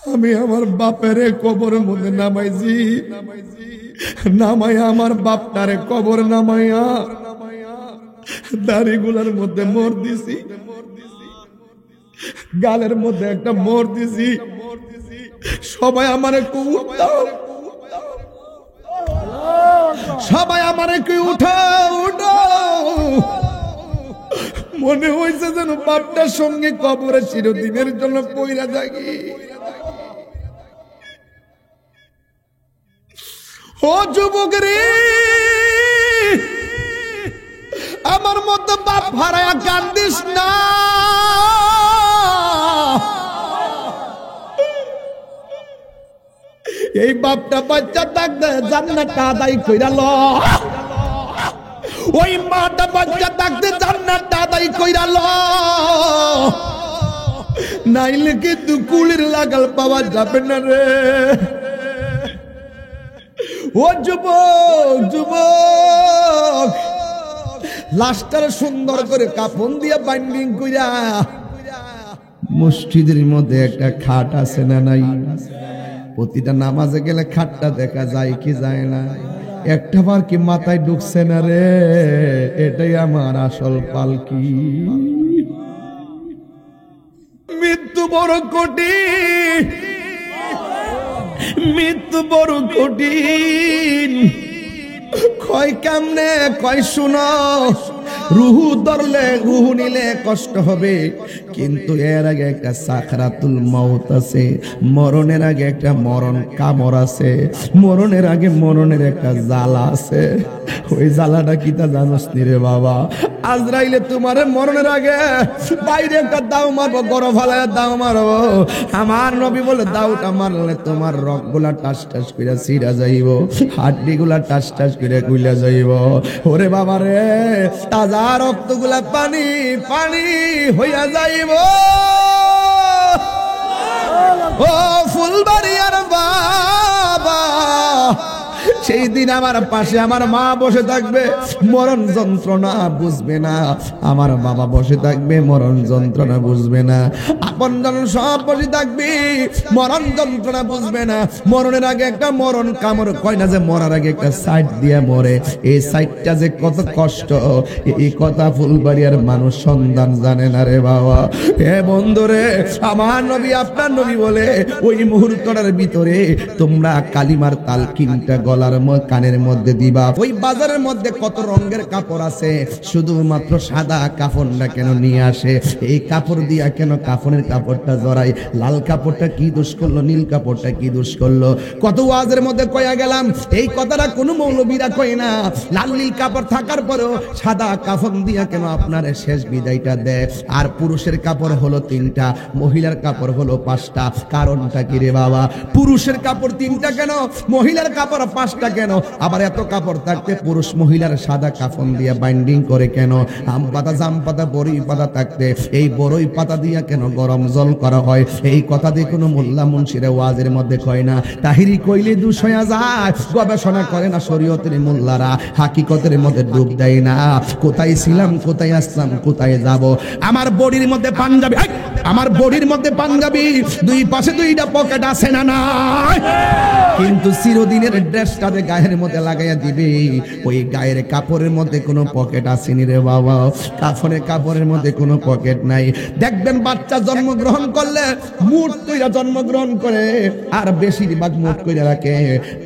আমি আমার বাপের কবরের মধ্যে নামাইছি, নামাইয়া আমার বাপটারে কবর নামাইয়া দাড়িগুলার মধ্যে মোর দিছি, গালের মধ্যে একটা মোর দিছি। সবাই আমারে উঠাও, সবাই আমারে কি উঠাও উঠাও। মনে হয়েছে যেন বাপটার সঙ্গে কবরে চিরদিনের জন্য পইরা থাকি। ও যুবক রে, আমার মতো বাপ হারায়া কান্দিস না। এই বাপটা বাচ্চা থাকতে জান্নাতটা আদায় কইরা ল, ওই মাটা বাচ্চা থাকতে জান্নাতটা আদায় কইরা ল, নাইলে কিন্তু কুলির লাগাল পাওয়া যাবে না রে। ও যুবক যুবক, লাশটার সুন্দর করে কাফন দিয়া বাইন্ডিং কইরা মসজিদের মধ্যে একটা খাট আছে না নাই? প্রতিটা নামাজে গেলে খাটটা দেখা যায় কি যায় না? একটা বার কি মাথায় ঢুকছে না রে, এটাই আমার আসল পালকি। মৃত্যু বড় কঠিন, মৃত্যু বড় কঠিন। কয় কেমনে কয় শুনো, রুহু ধরলে রুহু নিলে কষ্ট হবে, কিন্তু এর আগে একটা সাকরাতুল মউত আছে, মরণের আগে একটা মরণ কামড় আছে, মরণের আগে মরণের একটা জ্বালা আছে। ওই জ্বালাটা কি তা জানোস নি রে বাবা? আজরাইলে তোমারে মরণের আগে বাইরে একটা দাও মারবো, গরম ফালায় দাও মারবো। আমার নবী বলে দাওটা মারলে তোমার রগগুলা টাস টাস করে ছিঁড়া যাইব, হাড্ডি গুলা টাস টাস করে গুলা যাইব। ওরে বাবা রে, তাজা রক্তগুলা পানি পানি হইয়া যাইব। ও ফুলবাড়িয়ার বাবা, সেই দিন আমার পাশে আমার মা বসে থাকবে, মরণ যন্ত্রণা বুঝবে না। আমার বাবা বসে থাকবে, মরণ যন্ত্রণা বুঝবে না। আপনজন সব বসে থাকবে, মরণ যন্ত্রণা বুঝবে না। মরণের আগে একটা মরণ কামড়, কয় না যে মরার আগে একটা সাইড দিয়ে মরে, এই সাইডটা যে কত কষ্ট, এই কথা ফুলবাড়িয়ার মানুষ সন্ধান জানে না রে বাবা। হে বন্ধুরে, আমার নবী আপনার নবী বলে ওই মুহূর্তটার ভিতরে তোমরা কালিমার তালকিনটা গলার কানের মধ্যে দিবা। ওই বাজারের মধ্যে কত রঙের কাপড় আছে, শুধুমাত্র সাদা কাফনটা কেন নিয়ে আসে? এই কাপড় দিয়া কেন কাফনের কাপড়টা জড়াই? লাল কাপড়টা কি দোষ করলো, নীল কাপড়টা কি দোষ করলো? কত ওয়াজের মধ্যে কয়া গেলাম, এই কথাটা কোনো মৌলবীরা কয় না। লাল নীল কাপড় থাকার পরেও সাদা কাফন দিয়া কেন আপনার শেষ বিদায়টা দেয়? আর পুরুষের কাপড় হলো 3টা, মহিলার কাপড় হলো 5টা। কারণটা কি রে বাবা? পুরুষের কাপড় 3টা কেন, মহিলার কাপড় 5টা কেন? আবার এত কাপড় থাকতে পুরুষ মহিলার সাদা কাফন দিয়ে বাইন্ডিং করে কেন? আম পাতা, জাম পাতা, বড়ই পাতা থাকতে এই বড়ই পাতা দিয়া কেন গরম জল করা হয়? এই কথা দিয়ে কোনো মোল্লা মুন্সিরা ওয়াজের মধ্যে কয় না। তাহিরি কইলে দুষ হয়ে যায়, গবেষণা করে না শরীয়তের মোল্লারা, হাকিকতের মধ্যে ডুব দেয় না। কোথায় ছিলাম, কোথায় আসলাম, কোথায় যাব? আমার বডির মধ্যে পাঞ্জাবি, আমার বডির মধ্যে পাঞ্জাবি, দুই পাশে 2টা পকেট আছে না নাই? কিন্তু চিরদিনের ড্রেসটা গায়ের মধ্যে লাগাইয়া দিবে, ওই গায়ের কাপড়ের মধ্যে কোনো পকেট আসেনি রে বাবা। কাফনের কাপড়ের মধ্যে কোনো পকেট নাই। দেখবেন বাচ্চা জন্মগ্রহণ করলে মুঠ কইরা জন্মগ্রহণ করে, আর বেশিরভাগ মুঠ কইরা রাখে।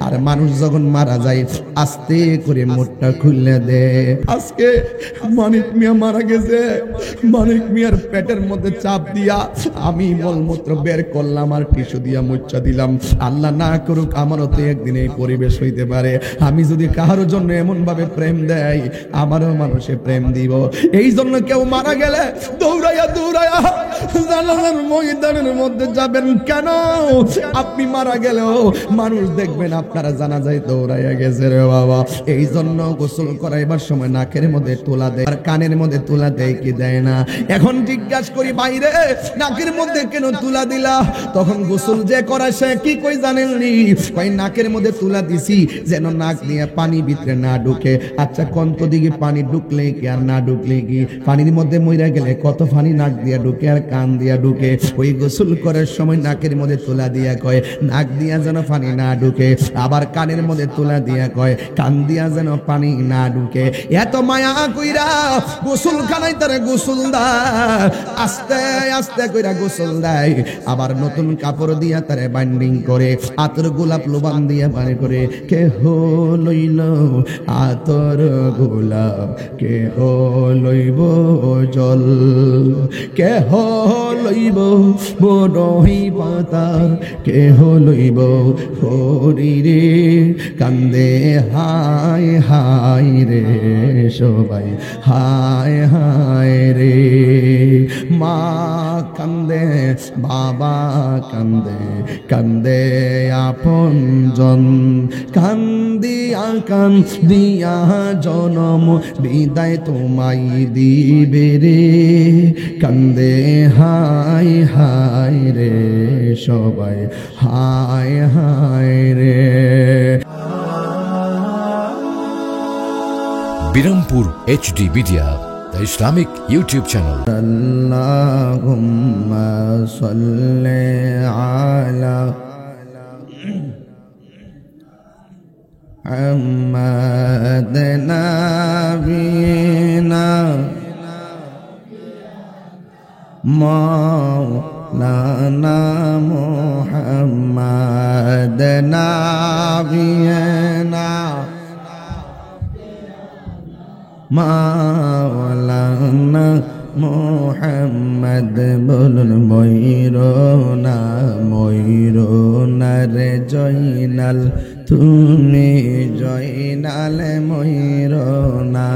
আর মানুষ যখন মারা যায় আস্তে করে মুঠটা খুলে দে। আজকে মানিক মিয়া মারা গেছে, মানিক মিয়ার পেটের মধ্যে চাপ দিয়া আমি মলমূত্র বের করলাম আর টিস্যু দিয়া মুচ্ছা দিলাম। আল্লাহ না করুক আমারও তো একদিন এই পরিবেশ হইতে পারে। আমি যদি কারোর জন্য এমন ভাবে প্রেম দেয়, আমারও মানুষে প্রেম দিব। এই জন্য কেউ মারা গেলে দৌড়াইয়া দৌড়াইয়া জানালার ময়দানের মধ্যে যাবেন কেন? আপনি মারা গেলেও মানুষ দেখবেন আপনারা জানাজায় দৌড়াইয়া গেছে রে বাবা। এই জন্য গোসল করাইবার সময় নাকের মধ্যে তোলা দেয় আর কানের মধ্যে তোলা দেয় কি দেয় না? এখন জিজ্ঞাসা করি বাইরে, নাকের মধ্যে কেন তুলা দিলা? তখন গোসল যে করা সে কি কই জানেননি? কই নাকের মধ্যে তুলা দিছি যেন নাক দিয়ে পানি ভিতরে না ঢুকে। আচ্ছা কন্ত দিকে পানি ঢুকলে কি আর না ঢুকলে কি? পানির মধ্যে মইরা গেলে কত পানি নাক দিয়া ঢুকে আর কান দিয়া ঢুকে। ওই গোসল করার সময় নাকের মধ্যে তুলা দিয়া কয় নাক দিয়া যেন পানি না ঢুকে, আবার কানের মধ্যে তুলা দিয়া কয় কান দিয়া যেন পানি না ঢুকে। এত মায়া কইরা গোসল খানাই তারে গোসল দেয়, আস্তে আস্তে কইরা গোসল দেয়। আবার নতুন কাপড় দিয়া তারে বাইন্ডিং করে, আতর গোলাপ লোবান দিয়া বাড়ি করে। কে লইল আতর গোলাপ, কে লইব জল, কে লইব বড়ই পাতা, কে লইব হরিরে কান্দে হায় হায় রে সবাই হায় হায় রে। মা কান্দে, বাবা কান্দে, কান্দে আপনজন, কান্দিয়া কান্দিয়া জনম বিদায় তোমায় দিবে রে। কান্দে হায় হায় রে সবাই হায় হায় রে। Birampur HD media, the Islamic YouTube channel. Allahumma salli ala Muhammad nabiyina Maulana Muhammad nabiyina মাওলানা মুহাম্মদ বলুন ময়ূরনা ময়ূরনা রে জয়নাল তুমি জয়নাল ময়ূরনা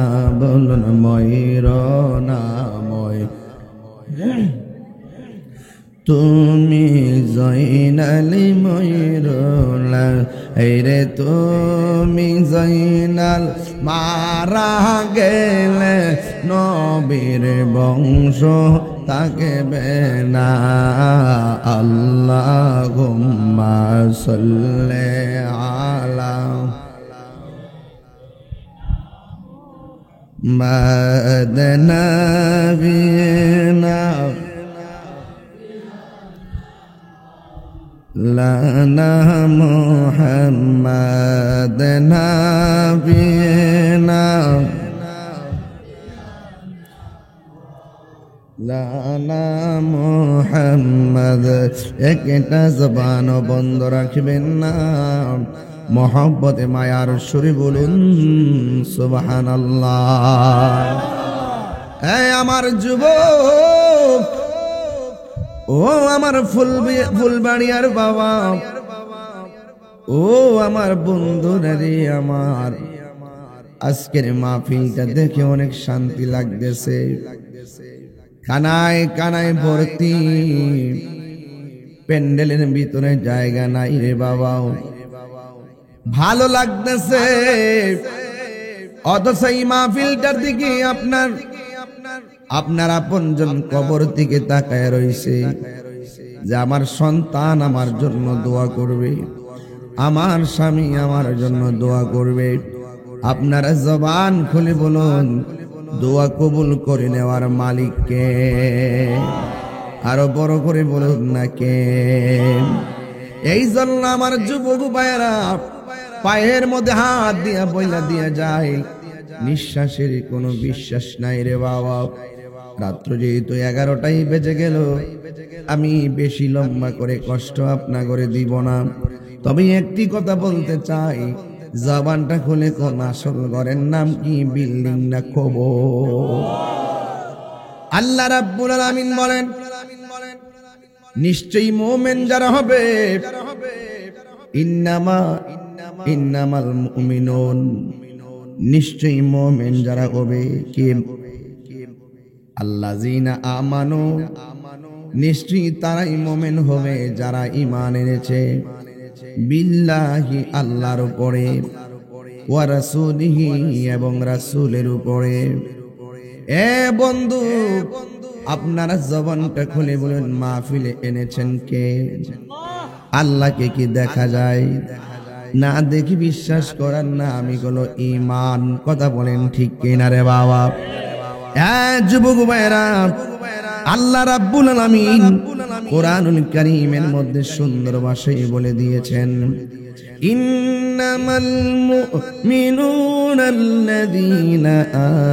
বলুন ময়ূরনা তুমি জয়নাল ময়ূরনা রে তুমি জয়নাল মারা গেলে নবীর বংশ থাকবে না। আল্লাহুম্মা সাল্লি আলা মাদনাবিনা লানা মুহাম্মাদ নাবিনা লানা মুহাম্মাদ। একটা জবান বন্ধ রাখবেন না, মহব্বতে মায়ার সুরে বলুন সুবহানাল্লাহ। এই আমার যুবক, ও আমার ফুলবাড়িয়ার বাবা, ও আমার বন্ধুরা রে, আমার আজকের মাহফিলটা দেখে অনেক শান্তি লাগতেছে। কানায় কানায় ভর্তি, প্যান্ডেলের ভিতরে জায়গা নাই রে বাবা, ভালো লাগতেছে। অথচ এই মাহফিলটার দিকে আপনার আপনজন কবর থেকে তাকায় রইছে যে আমার সন্তান আমার জন্য দোয়া করবে, আমার স্বামী আমার জন্য দোয়া করবে। আপনারা জবান খুলে বলুন দোয়া কবুল করে নেওয়ার মালিক কে? আরো বড় করে বলুন না কে? এই জন্য আমার যুবক ভাইয়েরা পায়ের মধ্যে হাত দিয়া বইলা দিয়া যায়, নিঃশ্বাসের কোনো বিশ্বাস নাই রে বাবা। রাত্র যেহেতু 11টাই বেজে গেল, আমি বেশি লম্বা করে কষ্ট আপনা করে দিব না। তবে একটি কথা বলতে চাই, জবানটা খুলে কোন আসল ঘরের নাম কি, বিল্ডিং না কবর? আল্লাহ রাব্বুল আলামিন বলেন, নিশ্চয়ই মুমিন যারা হবে, ইন্নামাল মুমিনুন, নিশ্চয়ই মুমিন যারা হবে কি, আল্লাযিনা আমানু, নিশ্চয়ই তারাই মুমিন হবে যারা ঈমান এনেছে, বিল্লাহি আল্লাহর উপরে, ওয়া রাসূলিহি এবং রাসূলের উপরে। এ বন্ধু, আপনারা জবানটা খুলে বলেন, মাহফিলে এনেছেন কে? আল্লাহকে কি দেখা যায়? না দেখি বিশ্বাস করার নাম হলো ঈমান। কথা বলেন ঠিক কিনা রে বাবা? যুবক ভাইরা, আল্লাহ রাব্বুল আলামিন কোরআনুল কারীমের মধ্যে সুন্দর ভাষায় বলে দিয়েছেন, ইন্নামাল মুমিনুনা আল্লাযীনা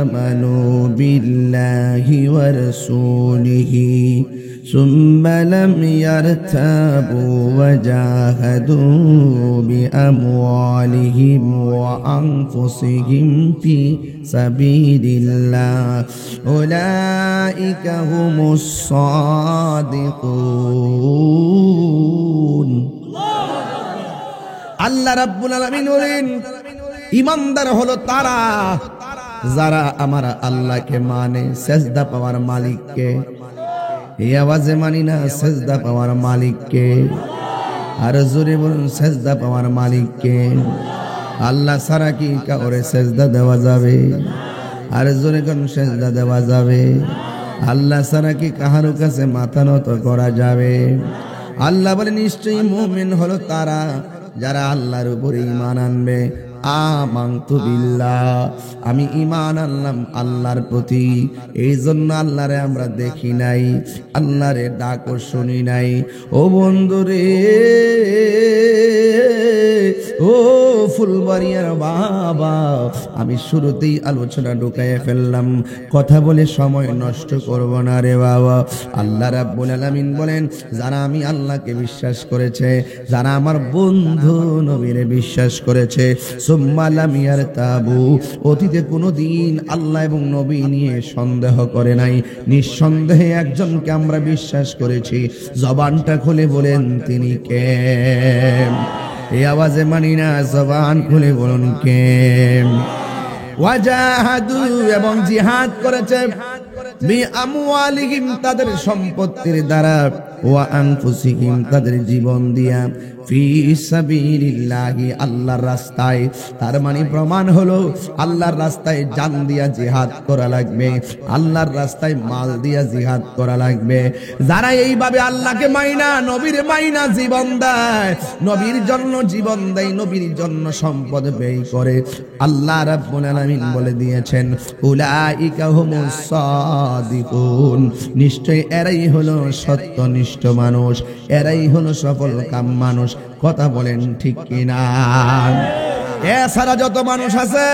আমানু বিল্লাহি ওয়া রাসূলিহি সুম্মা লাম ইয়ারতাবু ওয়া জাহাদু বিআমওয়ালিহিম ওয়া আনফুসিহিম ফি সাবিলিল্লাহ উলাইকা হুমুস সাদিকুন। আল্লাহ রাব্বুল আলামিন বলেন, ঈমানদার হলো তারা যারা আমার আল্লাহকে মানে। সেজদা পাওয়ার মালিককে। এই আওয়াজে মানি না সেজদা পাওয়ার মালিককে। আর জোরে বলুন, সেজদা পাওয়ার মালিককে। আল্লাহ ছাড়া কি কাউরে সেজদা দেওয়া যাবে? আর জোরে কোন সেজদা দেওয়া যাবে? আল্লাহ ছাড়া কি কাহারো কাছে মাথা নত করা যাবে? আল্লাহ বলে, নিশ্চয়ই মুমিন হলো তারা যারা আল্লাহর উপরে ঈমান আনবে। আমানতু বিল্লাহ, আমি ঈমান আনলাম আল্লাহর প্রতি। এই জন্য আল্লাহরে আমরা দেখি নাই, আল্লাহরে ডাকও শুনি নাই। ও বন্ধুরে, ও ফুলবাড়িয়ার বাবা, আমি শুরুতেই আলোচনা ঢুকাইয়া ফেললাম, কথা বলে সময় নষ্ট করব না রে বাবা। আল্লাহ রাব্বুল আলামিন বলেন, যারা আমি আল্লাহকে বিশ্বাস করেছে, যারা আমার বন্ধু নবীরে বিশ্বাস করেছে, সুম্মা লাম ইয়ারতাবু, অতীতে কোনোদিন আল্লাহ এবং নবী নিয়ে সন্দেহ করে নাই, নিঃসন্দেহে একজনকে আমরা বিশ্বাস করেছি। জবানটা খুলে বলেন তিনি কে? এই আওয়াজে মানি না, জবান খুলে বলুন কে? ওয়াজাহাদু, এবং জিহাদ করেছে, বিআমওয়ালিহিম, তাদের সম্পত্তির দ্বারা, ওয়া আনফুসিহিম, তাদের জীবন দিয়া, ফি সাবিলিল্লাহি, আল্লাহর রাস্তায়। তার মানে প্রমাণ হলো আল্লাহর রাস্তায় জান দিয়া জিহাদ করা লাগবে, আল্লাহর রাস্তায় মাল দিয়া জিহাদ করা লাগবে। যারা এইভাবে আল্লাহকে মাইনা, নবীর মাইনা জীবন দেয়, নবীর জন্য জীবন দেয়, নবীর জন্য সম্পদ ব্যয় করে, আল্লাহ রাব্বুল আলামিন বলে দিয়েছেন, উলাইকা হুমুস সাদিকুন, নিশ্চয় এরাই হলো সত্যনিষ্ঠ মানুষ, এরাই হলো সফল কাম মানুষ। কথা বলেন ঠিক কিনা? এছাড়া যত মানুষ আছে,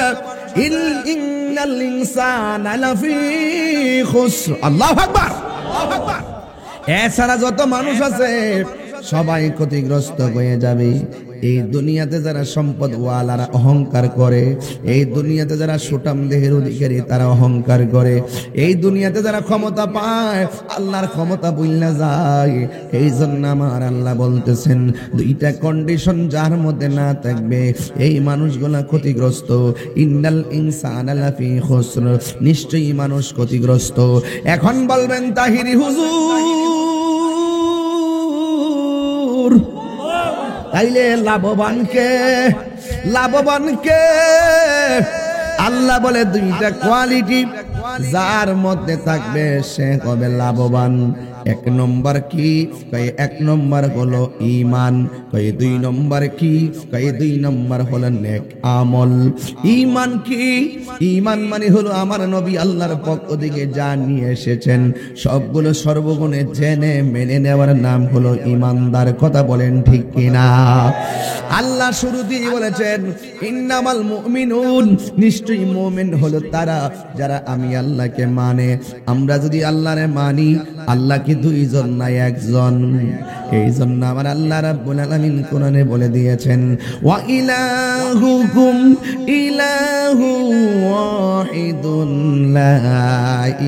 ইন্নাল ইনসানা লাফি খুসর, আল্লাহু আকবার, আল্লাহু আকবার। এছাড়া যত মানুষ আছে সবাই ক্ষতিগ্রস্ত হয়ে যাবে। এই দুনিয়াতে যারা সম্পদ ওয়ালারা অহংকার করে, এই দুনিয়াতে যারা সুঠাম দেহের অধিকারী তারা অহংকার করে, এই দুনিয়াতে যারা ক্ষমতা পায় আল্লাহর ক্ষমতা ভুইলা যায়। এই জন্য আমার আল্লাহ বলতেছেন, দুইটা কন্ডিশন যার মধ্যে না থাকবে এই মানুষগুলা ক্ষতিগ্রস্ত। ইন্নাল ইনসানা লাফি খুসর, নিশ্চয়ই মানুষ ক্ষতিগ্রস্ত। এখন বলবেন তাহিরি হুজুর, তাইলে লাভবানকে? লাভবানকে আল্লাহ বলে দুইটা কোয়ালিটি যার মধ্যে থাকবে সে হবে লাভবান। এক নম্বর কি? এক নম্বর হলো ঈমান। দুই নম্বর কি? দুই নম্বর হলো নেক আমল। ঈমান কি? ঈমান মানে হলো আমার নবী আল্লাহর পক্ষ থেকে যা নিয়ে এসেছেন সবগুলো সর্বগুণে জেনে মেনে নেওয়ার নাম হলো ঈমানদার। কথা বলেন ঠিক কিনা? আল্লাহ শুরুতেই বলেছেন, ইন্নামাল মুমিনুন, নিশ্চয়ই মুমিন হলো তারা যারা আমি আল্লাহকে মানে। আমরা যদি আল্লাহরে মানি, আল্লাহ কি দুইজন না একজন? এই জন্য আমার আল্লাহ রাব্বুল আলামিন কোরআনে বলে দিয়েছেন, ওয়া ইলাহুকুম ইলাহু ওয়াহিদুন লা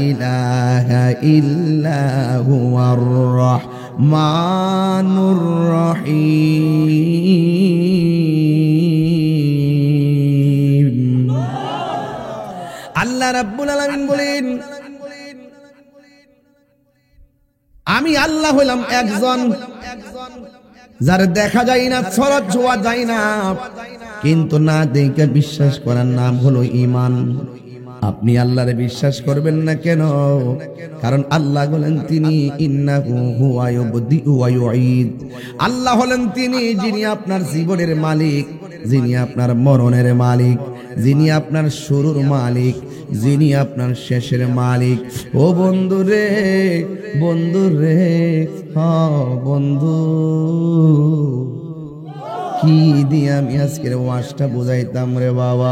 ইলাহা ইল্লা হুয়ার রাহমানুর রহিম। আল্লাহ রাব্বুল আলামিন বলেন, আমি আল্লাহ হইলাম একজন, যার দেখা যায় না, ছড়া ছোঁয়া যায় না, কিন্তু না দেখে বিশ্বাস করার নাম হলো ঈমান। আপনি আল্লাহরে বিশ্বাস করবেন না কেন? কারণ আল্লাহ বলেন তিনি ইন্নাহু হুয়া ইউবদিউ ওয়া ইউঈদ। আল্লাহ হলেন তিনি যিনি আপনার জীবনের মালিক, যিনি আপনার মরণের মালিক, যিনি আপনার শুরুর মালিক, যিনি আপনার শেষের মালিক। ও বন্ধু রে, বন্ধু রে, বন্ধু, কি দিয়ে আমি আজকের ওয়াজটা বুঝাইতাম রে বাবা।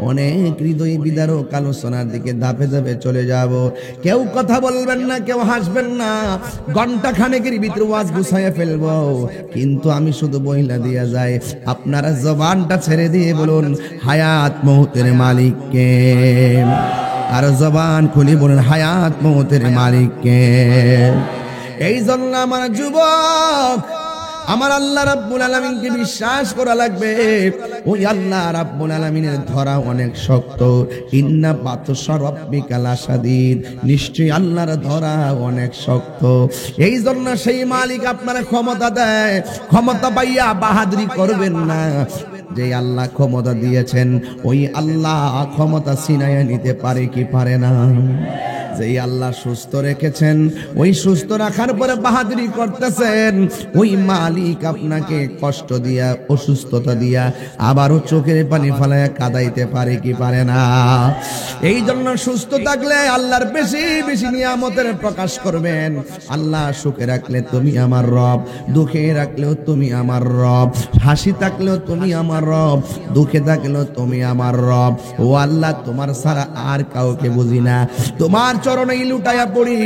অনেক হৃদয় বিদারক আলোচনার দিকে ধাপে ধাপে চলে যাব। কেউ কথা বলবেন না, কেউ হাসবেন না, ঘন্টা খানেকের ভিতরে ওয়াজ গুছাইয়া ফেলবো। কিন্তু আমি শুধু বইলা দিয়া যাই, আপনারা জবানটা ছেড়ে দিয়ে বলুন হায়াত মৌতের মালিক কে? আর জবান খুলি বলুন হায়াত মৌতের মালিক কে? এই জন্য আমার যুবক, আমার আল্লাহ রাব্বুল আলামিনকে বিশ্বাস করা লাগবে। ওই আল্লাহ রাব্বুল আলামিনের ধরা অনেক শক্ত। ইন্না বাতশা রাব্বিকা লাশাদীদ, নিশ্চয়ই আল্লাহর ধরা অনেক শক্ত। এই জন্য সেই মালিক আপনারা ক্ষমতা দেয়, ক্ষমতা পাইয়া বাহাদুরি করবেন না। যে আল্লাহ ক্ষমতা দিয়েছেন ওই আল্লাহ ক্ষমতা ছিনাইয়া নিতে পারে কি পারে না? যেই আল্লাহ সুস্থ রেখেছেন ওই সুস্থ রাখার পরে বাহাদুরি করতেছেন, ওই মালিক আপনাকে কষ্ট দিয়া, অসুস্থতা দিয়া আবারও চোখের পানি ফেলায় কাঁদাইতে পারে কি পারে না? এই জন্য সুস্থ থাকলে আল্লাহর বেশি বেশি নিয়ামতের প্রকাশ করবেন। আল্লাহ সুখে রাখলে তুমি আমার রব, দুঃখে রাখলেও তুমি আমার রব, হাসি থাকলেও তুমি আমার রব, দুঃখে থাকলেও তুমি আমার রব। ও আল্লাহ, তোমার ছাড়া আর কাউকে বুঝি না, তোমার চরণে লুটাইয়া পড়ি।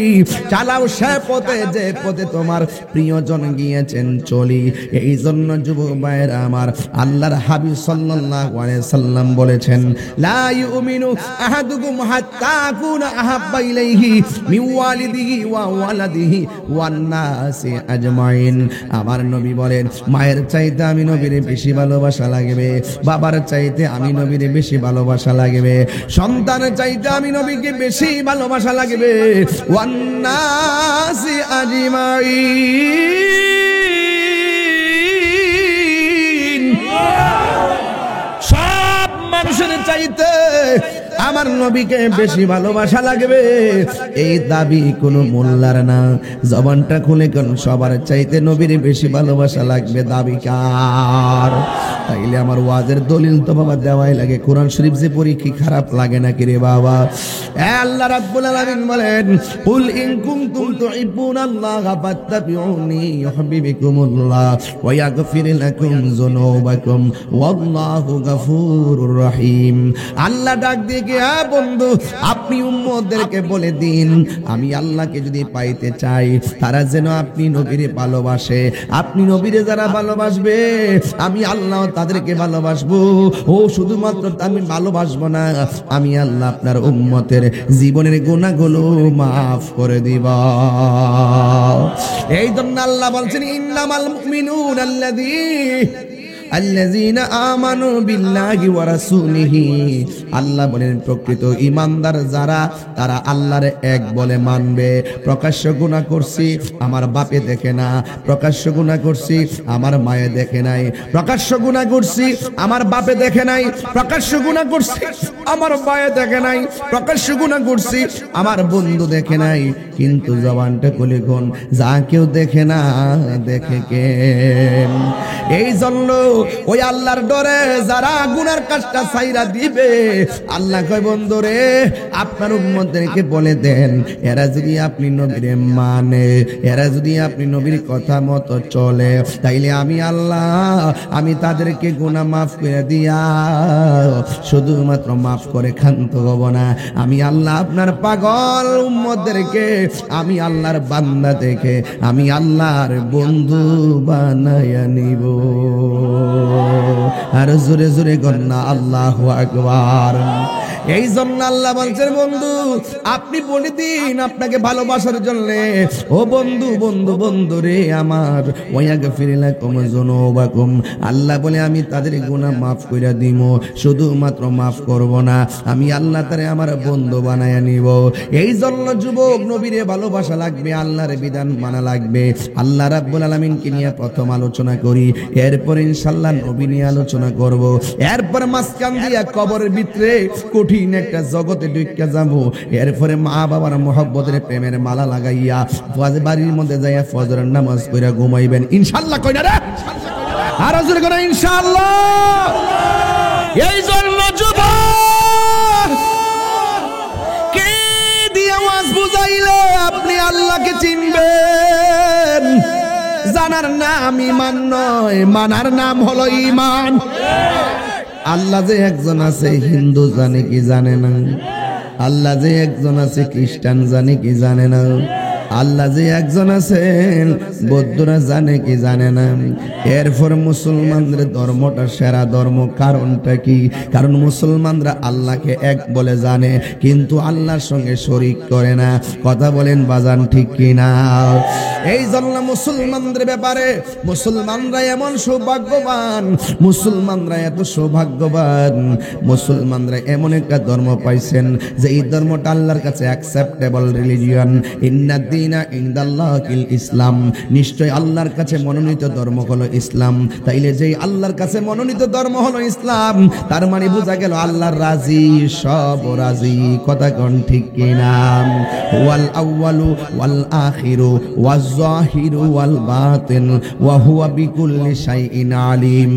চালাও সে পথে যে পথে তোমার প্রিয়জন গিয়েছেন চলি। এই জন্য যুবক ভাইয়েরা আমার, আল্লাহর হাবিব সাল্লাল্লাহু আলাইহি সাল্লাম বলেছেন, লা ইউমিনু আহাদুকুম হাত্তা আকুনা আহাব্বা ইলাইহি মিন ওয়ালিদিহি ওয়া ওয়ালাদিহি ওয়ান নাসি আজমাইন। আমার নবী বলেন, মায়ের চাইতে আমি নবীর বেশি ভালোবাসা লাগবে, বাবার চাইতে আমি নবীর বেশি ভালোবাসা লাগবে, সন্তানের চাইতে আমি নবীকে বেশি ভালোবাসা লাগবে, ওয়ান নাসি আজমাইন, সব মানুষের চাইতে আমার নবীকে বেশি ভালোবাসা লাগবে। এই দাবি কোনো মোল্লার না, জবানটা খুলে কোন সবার চাইতে নবীর বেশি ভালোবাসা লাগবে দাবি কার? তাইলে আমার ওয়াজের দলিল তো বাবা দেওয়াই লাগে। কোরআন শরীফ যে পড়ি কি খারাপ লাগে নাকি রে বাবা? আল্লাহ রাব্বুল আলামিন বলেন, কুল ইন কুনতুম তুহিব্বুনাল্লাহা ফাত্তাবিউনি ইউহিব্বুকুমুল্লাহ ওয়া ইয়াগফির লাকুম যুনুবাকুম ওয়াল্লাহু গফুরুর রহিম। আল্লাহ ডাক দিয়ে বন্ধু, আপনি উম্মতদেরকে বলে দিন, আমি আল্লাহকে যদি পাইতে চাই তারা যেন আপনি নবীরে ভালোবাসে। আপনি নবীরে যারা ভালোবাসবে আমি আল্লাহ তাদেরকে ভালোবাসবো। ও শুধুমাত্র আমি ভালোবাসবো না, আমি আল্লাহ আপনার উম্মতের জীবনের গুনাহগুলো মাফ করে দিব। এই জন্য আল্লাহ বলছেন, ইন্নামাল মুমিনুনা আল্লাযীনা আমানু বিল্লাহি ওয়া রাসূলিহি। আল্লাহ বলেন, প্রকৃত ঈমানদার যারা, তারা আল্লাহর এক বলে মানবে। প্রকাশ্য গুনাহ করছি আমার বাপে দেখে না, প্রকাশ্য গুনাহ করছি আমার মায়ে দেখে নাই, প্রকাশ্য গুনাহ করছি আমার বাপে দেখে নাই, প্রকাশ্য গুনাহ করছি আমার মায়ে দেখে নাই, প্রকাশ্য গুনাহ করছি আমার বন্ধু দেখে নাই। কিন্তু জবানটা খুলে কোন, যা কেউ দেখে না দেখে কে? এই জন্য ওই আল্লাহর ডরে যারা গুনার কাজটা ছাইরা দিবে, আল্লাহ কয়, বন্ধু রে আপনার উম্মতদেরকে বলে দেন, এরা যদি আপনি নবীরে মানে, এরা যদি আপনি নবীর কথা মতো চলে, তাইলে আমি আল্লাহ আমি তাদেরকে গুনাহ মাফ করে দিয়া শুধুমাত্র মাফ করে ক্ষান্ত হব না। আমি আল্লাহ আপনার পাগল উম্মতদেরকে আমি আল্লাহর বান্দা থেকে আমি আল্লাহর বন্ধু বানায়া নিব। আর জোরে জোরে গন্না আল্লাহু আকবার। এই জন্য আল্লাহ বলছেন, বন্ধু আপনি বলে দিন আপনাকে ভালোবাসার জন্য, ও বন্ধু বন্ধু বন্ধু রে আমার, ওয়াগফির লাকুম যুনুবাকুম। আল্লাহ বলে আমি তাদের গুনাহ মাফ কইরা দিব, শুধুমাত্র মাফ করব না, আমি আল্লাহ তারে আমার বন্ধু বানায়া নিব। এই জন্য যুবক, নবীরে ভালোবাসা লাগবে, আল্লাহর বিধান মানা লাগবে। আল্লাহ রাব্বুল আলামিনকে নিয়ে প্রথম আলোচনা করি, এরপর ইনশাআল্লাহ নবী নিয়ে আলোচনা করব, এরপর মাঝখান দিয়া কবরের ভিতরে কঠিন কঠিন একটা জগতে ঢুকে যাব, এরপরে মা বাবার মহব্বতের প্রেমের মালা লাগাইয়া বাড়ির মধ্যে যাইয়া ফজরের নামাজ পড়া ঘুমাইবেন ইনশাআল্লাহ। কই না রে? আর জোরে করে ইনশাআল্লাহ। এই জন্য যুবক কে দিয়ে আওয়াজ বুঝাইলে আপনি আল্লাহকে চিনবেন? জানার নাম ঈমান নয়, মানার নাম হলো ঈমান। আল্লাহ যে একজন আছে হিন্দু জানে কি জানে না? আল্লাহ যে একজন আছে খ্রিস্টান জানে কি জানে না? আল্লাহ যে একজন আছেন বৌদ্ধরা জানে কি জানে না? এরপর মুসলমানদের ধর্মটা সেরা ধর্ম। কারণটা কি? কারণ মুসলমানরা আল্লাহকে এক বলে জানে, কিন্তু আল্লাহর সঙ্গে শরীক করে না। কথা বলেন বাজান, ঠিক কিনা? এই জন্য মুসলমানদের ব্যাপারে মুসলমানরা এমন সৌভাগ্যবান, মুসলমানরা এত সৌভাগ্যবান, মুসলমানরা এমন একটা ধর্ম পাইছেন যে এই ধর্মটা আল্লাহর কাছে অ্যাকসেপ্টেবল রিলিজিয়ন। ইসলাম, নিশ্চয় আল্লাহর কাছে মনোনীত ধর্ম হলো ইসলাম। তাইলে যে আল্লাহর কাছে মনোনীত ধর্ম হলো ইসলাম, তার মানে বোঝা গেল আল্লাহর রাজি, সব রাজি। কথা কোন ঠিক কিনা? ওয়াল আউয়ালু ওয়াল আখিরু ওয়াজ জাহিরু ওয়াল বাতিন ওয়া হুয়া বিকুল্লি শাইইন আলিম।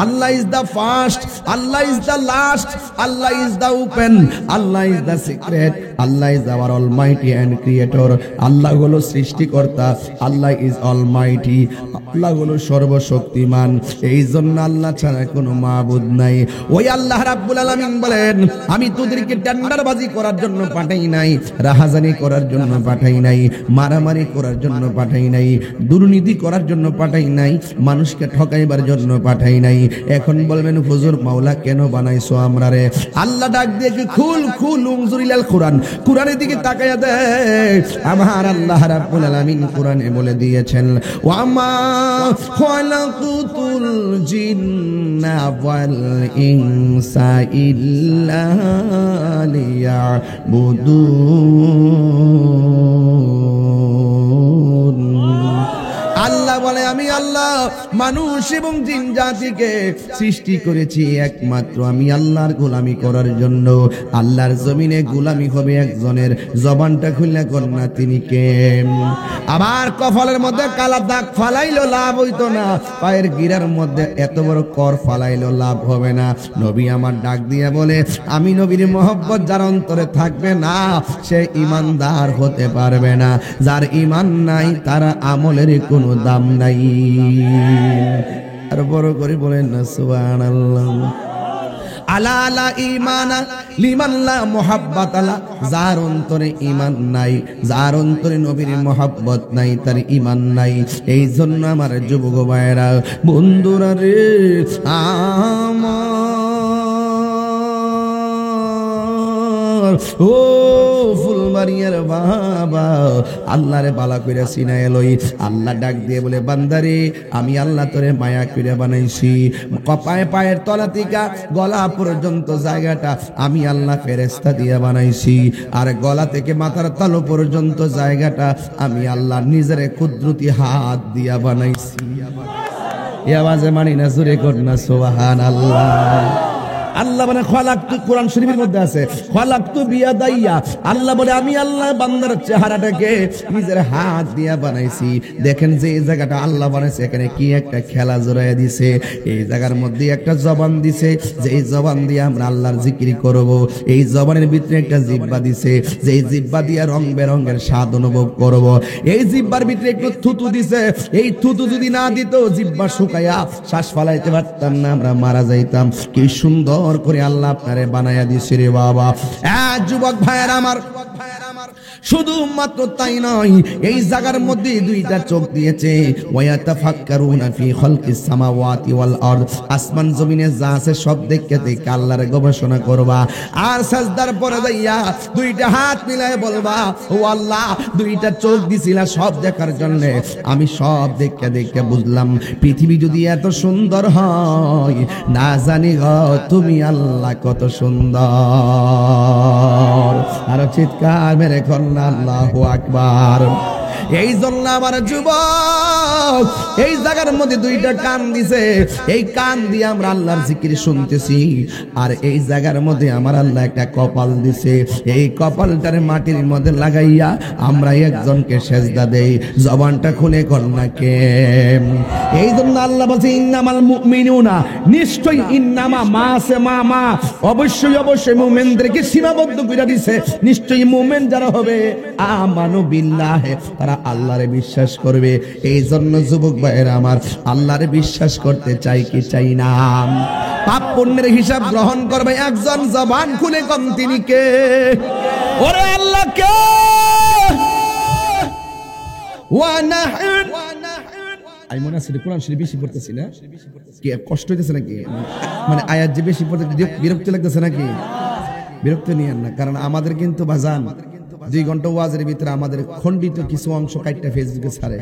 Allah is the first, Allah is the last, Allah is the open, Allah is the secret, Allah is our almighty and creator. আল্লাহ হলো সৃষ্টিকর্তা, আল্লাহ ইজ অলমাইটি, আল্লাহ হলো সর্বশক্তিমান। এই জন্য আল্লাহ ছাড়া কোনো মাবুদ নাই। ওই আল্লাহ রাব্বুল আলামিন বলেন, আমি তোদেরকে টেন্ডারবাজি করার জন্য পাঠাই নাই, রাহাজানি করার জন্য পাঠাই নাই, মারামারি করার জন্য পাঠাই নাই, দুর্নীতি করার জন্য পাঠাই নাই, মানুষকে ঠকাইবার জন্য পাঠাই নাই। এখন বলবেন হুজুর মাওলা কেন বানাইছো আমরা রে? আল্লাহ ডাক দিয়ে কি খুল খুল উনজুরিলাল কোরআন, কোরআনের দিকে তাকায়া দে। আমার আল্লাহ রাব্বুল আলামিন কোরআনে বলে দিয়েছেন, ওয়া মা খালাকুতুল জিন্না ওয়াল ইনসা ইল্লা লিয়াবুদুন। আল্লাহ বলে, আমি আল্লাহ মানুষ এবং জিন জাতিকে সৃষ্টি করেছি একমাত্র আমি আল্লাহর গোলামি করার জন্য। আল্লাহর জমিনে গোলামি হবে একজনের। জবানটা খুললে কন্যা তিনি কে? আবার কপালের মধ্যে কালা দাগ ফালাইলো লাভ হইতো না, পায়ের গিরার মধ্যে এত বড় কর ফালাইলো লাভ হবে না। নবী আমার ডাক দিয়ে বলে, আমি নবীর মহব্বত যার অন্তরে থাকবে না সে ঈমানদার হতে পারবে না। যার ঈমান নাই তার আমলের কোনো দাম নাই। আর বড় করে বলেন না সুবহানাল্লাহ। আলা আলা ঈমানা লিমান লা মুহাব্বাত আলা, যার অন্তরে ঈমান নাই, যার অন্তরে নবীর মহব্বত নাই, তার ঈমান নাই। এই জন্য আমার যুবক ভাইরা বন্ধুরা রে, আমার ও ফুলবাড়িয়ার বাবা, আল্লাহরে বালা কইরা সিনায় লই। আল্লাহ ডাক দিয়ে বলে, বান্দারে আমি আল্লাহ তোরে মায়া কইরা বানাইছি। কপায় পায়ের তলা থেকে গলা পর্যন্ত জায়গাটা আমি আল্লাহ ফেরেশতা দিয়ে বানাইছি, আর গলা থেকে মাথার তালু পর্যন্ত জায়গাটা আমি আল্লাহ নিজের কুদরতি হাত দিয়া বানাইছি। এই আওয়াজে মানি না, জোরে কর না সুবহানাল্লাহ। আল্লাহ বলে খালাকতু, কোরআন শরীফের মধ্যে আছে খালাকতু বিয়াদাইয়া। আল্লাহ বলে আমি আল্লাহ বান্দার চেহারাটাকে নিজের হাত দিয়া বানাইছি। দেখেন যে এই জায়গাটা আল্লাহ বানাইছে, এখানে কি একটা খেলা জড়াইয়া দিছে। এই জায়গার মধ্যে একটা জবান দিছে, যে এই জবান দিয়ে আমরা আল্লাহর জিকির করব। এই জবানের ভিতরে একটা জিহ্বা দিছে, যে এই জিহ্বা দিয়ে রং বেরঙের স্বাদ অনুভব করব। এই জিহ্বার ভিতরে একটু থুতু দিছে, এই থুতু যদি না দিত জিহ্বা শুকায়া শ্বাস ফালাইতে পারতাম না, আমরা মারা যাইতাম। কি সুন্দর করে আল্লাহ আপনারে বানায়া দিছে রে বাবা। যুবক ভাইয়ের আমার, শুধুমাত্র তাই নয়, এই জায়গার মধ্যে দুইটা চোখ দিয়েছে। ওয়ায়াতাফাক্কারুনা ফি খালকিস সামাওয়াতি ওয়াল আরদ, আসমান জমিনে যা আছে সব দেখতে দেখে আল্লাহর গবেষণা করবা। আর সাজদার পরে যাইয়া দুইটা হাত মিলায় বলবা, ও আল্লাহ দুইটা চোখ দিছিলা সব দেখার জন্য, আমি সব দেখতে দেখতে বুঝলাম পৃথিবী যদি এত সুন্দর হয়, না জানি গো তুমি আল্লাহ কত সুন্দর। আর চিৎকার মেরে কন্যা আল্লাহু আকবার। এই জন্য আমার যুবক এই জায়গার মধ্যে দুইটা কান দিছে, এই কান দিয়ে আমরা আল্লাহর জিকির শুনতেছি, আর এই জায়গার মধ্যে আমার আল্লাহ একটা কপাল দিছে, এই কপালটার মাটির মধ্যে লাগাইয়া আমরা একজনকে সেজদা দেই। জবানটা খুলে কর না কে? এই জন্য আল্লাহ বলছে ইন্নামাল মুমিনুনা, নিশ্চয়ই ইন্নামা মা আছে মা অবশ্যই অবশ্যই মুমিনদেরকে সীমাবদ্ধ করে দিছে। নিশ্চয়ই মুমিন যারা হবে আমানু বিল্লাহ, তারা আল্লাহরে বিশ্বাস করবে। এই জন্য যুবক ভাইয়েরা আমার, আল্লাহরে বিশ্বাস করতে চাই কি চাই না? পাপ পুণ্যের হিসাব গ্রহণ করবে একজন, জবান খুলে কম তিনি কে? ওরে আল্লাহ কে? আমি মনে আছে কোরআন শরীফ বেশি পড়তেছি না, কি কষ্ট হইতেছে নাকি? মানে আয়াত যে বেশি পড়তে বিরক্ত লাগতেছে নাকি? বিরক্ত নিয়েন না, কারণ আমাদের কিন্তু বাজান 2 ঘন্টা ওয়াজের ভিতরে আমাদের খণ্ডিত কিছু অংশ কাটটা ফেসবুকে ছাড়ে।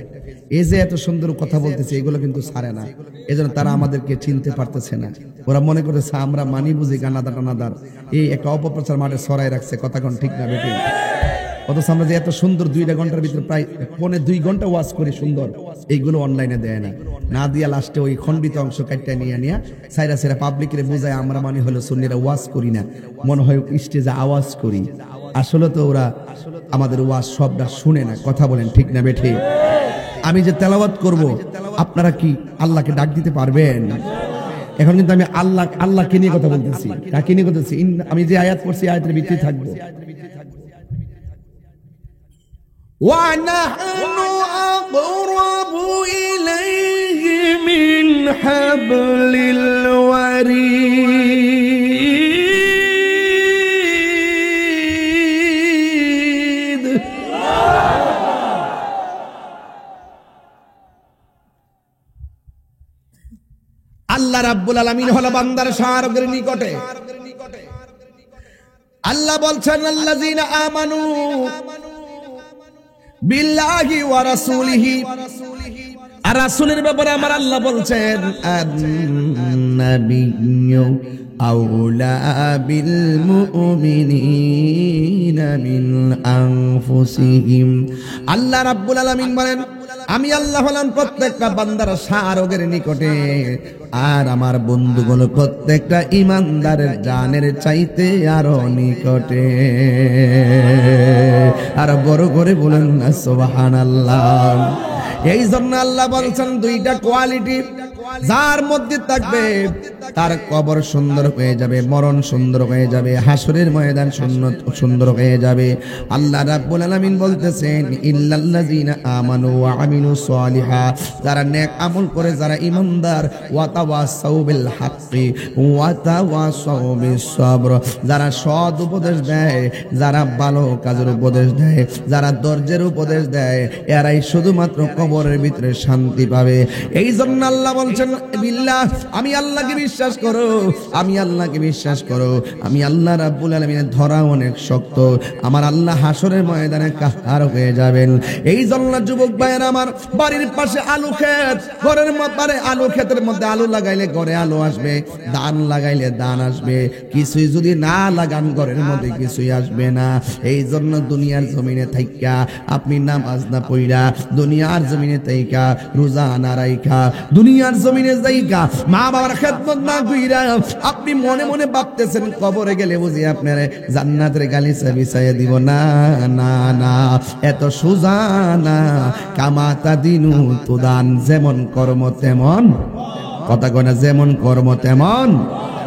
এই যে এত সুন্দর কথা বলতেছে এগুলো কিন্তু ছাড়ে না, এজন্য তারা আমাদেরকে চিনতে পারতেছে না। ওরা মনে করতেছে আমরা মানি বুঝি গানাদার টানাদার, এই একটা অপপ্রচার মাঠে ছড়াই রাখছে। কথা কোন ঠিক না বেটি? অথচ আমরা যে এত সুন্দর 2 ঘন্টার ভিতরে প্রায় 2.25 ঘন্টা ওয়াজ করি সুন্দর, এইগুলো অনলাইনে দেয় না, না দিয়া লাস্টে ওই খণ্ডিত অংশ কাটটা নিয়ে সাইরা পাবলিকের বোঝায় আমরা মানে হলো সুন্নিরা ওয়াজ করি না, মনে হয় স্টেজে আওয়াজ করি। আসলে তো ওরা আমাদের ওয়াজ সবটা শুনে না। কথা বলেন ঠিক না বেঠি? আমি যে তেলাওয়াত করব, আপনারা কি আল্লাহকে ডাক দিতে পারবেন? এখন কিন্তু আমি আল্লাহকে নিয়ে কথা বলতেছি। কাকে নিয়ে কথা বলতেছি? আমি যে আয়াত পড়ছি আয়াতের ভিতরে থাকবো। وَنَحْنُ أَقْرَبُ إِلَيْهِ مِنْ حَبْلِ الْوَرِيدِ। আল্লাহ রাব্বুল আলামিন হলো বান্দার শারকের নিকটে। আল্লাহ বলছেন আল্লাযীনা আমানু বিল্লাহি ওয়া রাসূলিহি, আর রাসূলের ব্যাপারে আমার আল্লাহ বলছেন আন-নাবিয়্যু আওলা বিল মুমিনিনা মিন আনফুসিহিম। আল্লাহ রাব্বুল আলামিন বলেন আমি আল্লাহ হলাম প্রত্যেকটা বান্দার শারকের নিকটে, আর আমার বন্ধুগুলো প্রত্যেকটা ইমানদারের জানের চাইতে আরো নিকটে। আর বড় করে বলেন না সুবহানাল্লাহ। এই জন্য আল্লাহ বলছেন 2টা কোয়ালিটি যার মধ্যে থাকবে তার কবর সুন্দর হয়ে যাবে, মরণ সুন্দর হয়ে যাবে, হাসরের ময়দান সুন্দর হয়ে যাবে। আল্লাহ রাব্বুল আলামিন বলতেছেন ইল্লাল্লাযিনা আমানু ওয়া আমিলুস সালিহাত, যারা নেক আমল করে, যারা ঈমানদার, ওয়া তাওয়াসাউ বিল হাক্কি ওয়া তাওয়াসাউ বিস সাবর, যারা সৎ উপদেশ দেয়, যারা ভালো কাজের উপদেশ দেয়, যারা ধৈর্যের উপদেশ দেয়, এরাই শুধুমাত্র কবরের ভিতরে শান্তি পাবে। এই জন্য আল্লাহ বলছেন বিল্লাহ, আমি আল্লাহকে বিশ্বাস করো, আমি আল্লাহকে বিশ্বাস করো। আমি আল্লাহ রাব্বুল আলামিনের ধরা অনেক শক্ত, আমার আল্লাহ হাসরের ময়দানে কাহার হয়ে যাবেন। এই জন্য যুবক ভাইয়েরা আমার, বাড়ির পাশে আলু ক্ষেত, ঘরের মধ্যে আলু ক্ষেতের মধ্যে আলু লাগাইলে ঘরে আলু আসবে, ধান লাগাইলে ধান আসবে, কিছুই যদি না লাগান ঘরের মধ্যে কিছুই আসবে না। এই জন্য দুনিয়ার জমিনে থাইকা আপনি নামাজ না পড়া, দুনিয়ার জমিনে থাইকা রোজা না রাইখা, দুনিয়ার জমিনে যাইকা মা বাবার খেদমত না কইরা আপনি মনে মনে ভাবতেছেন কবরে গেলে বুঝি আপনার জান্নাতের গালিচা বিছাইয়া দিব। না না না, এত সোজা না। কামাতা দিনু তুদান, যেমন কর্ম তেমন কথা কয় না, যেমন কর্ম তেমন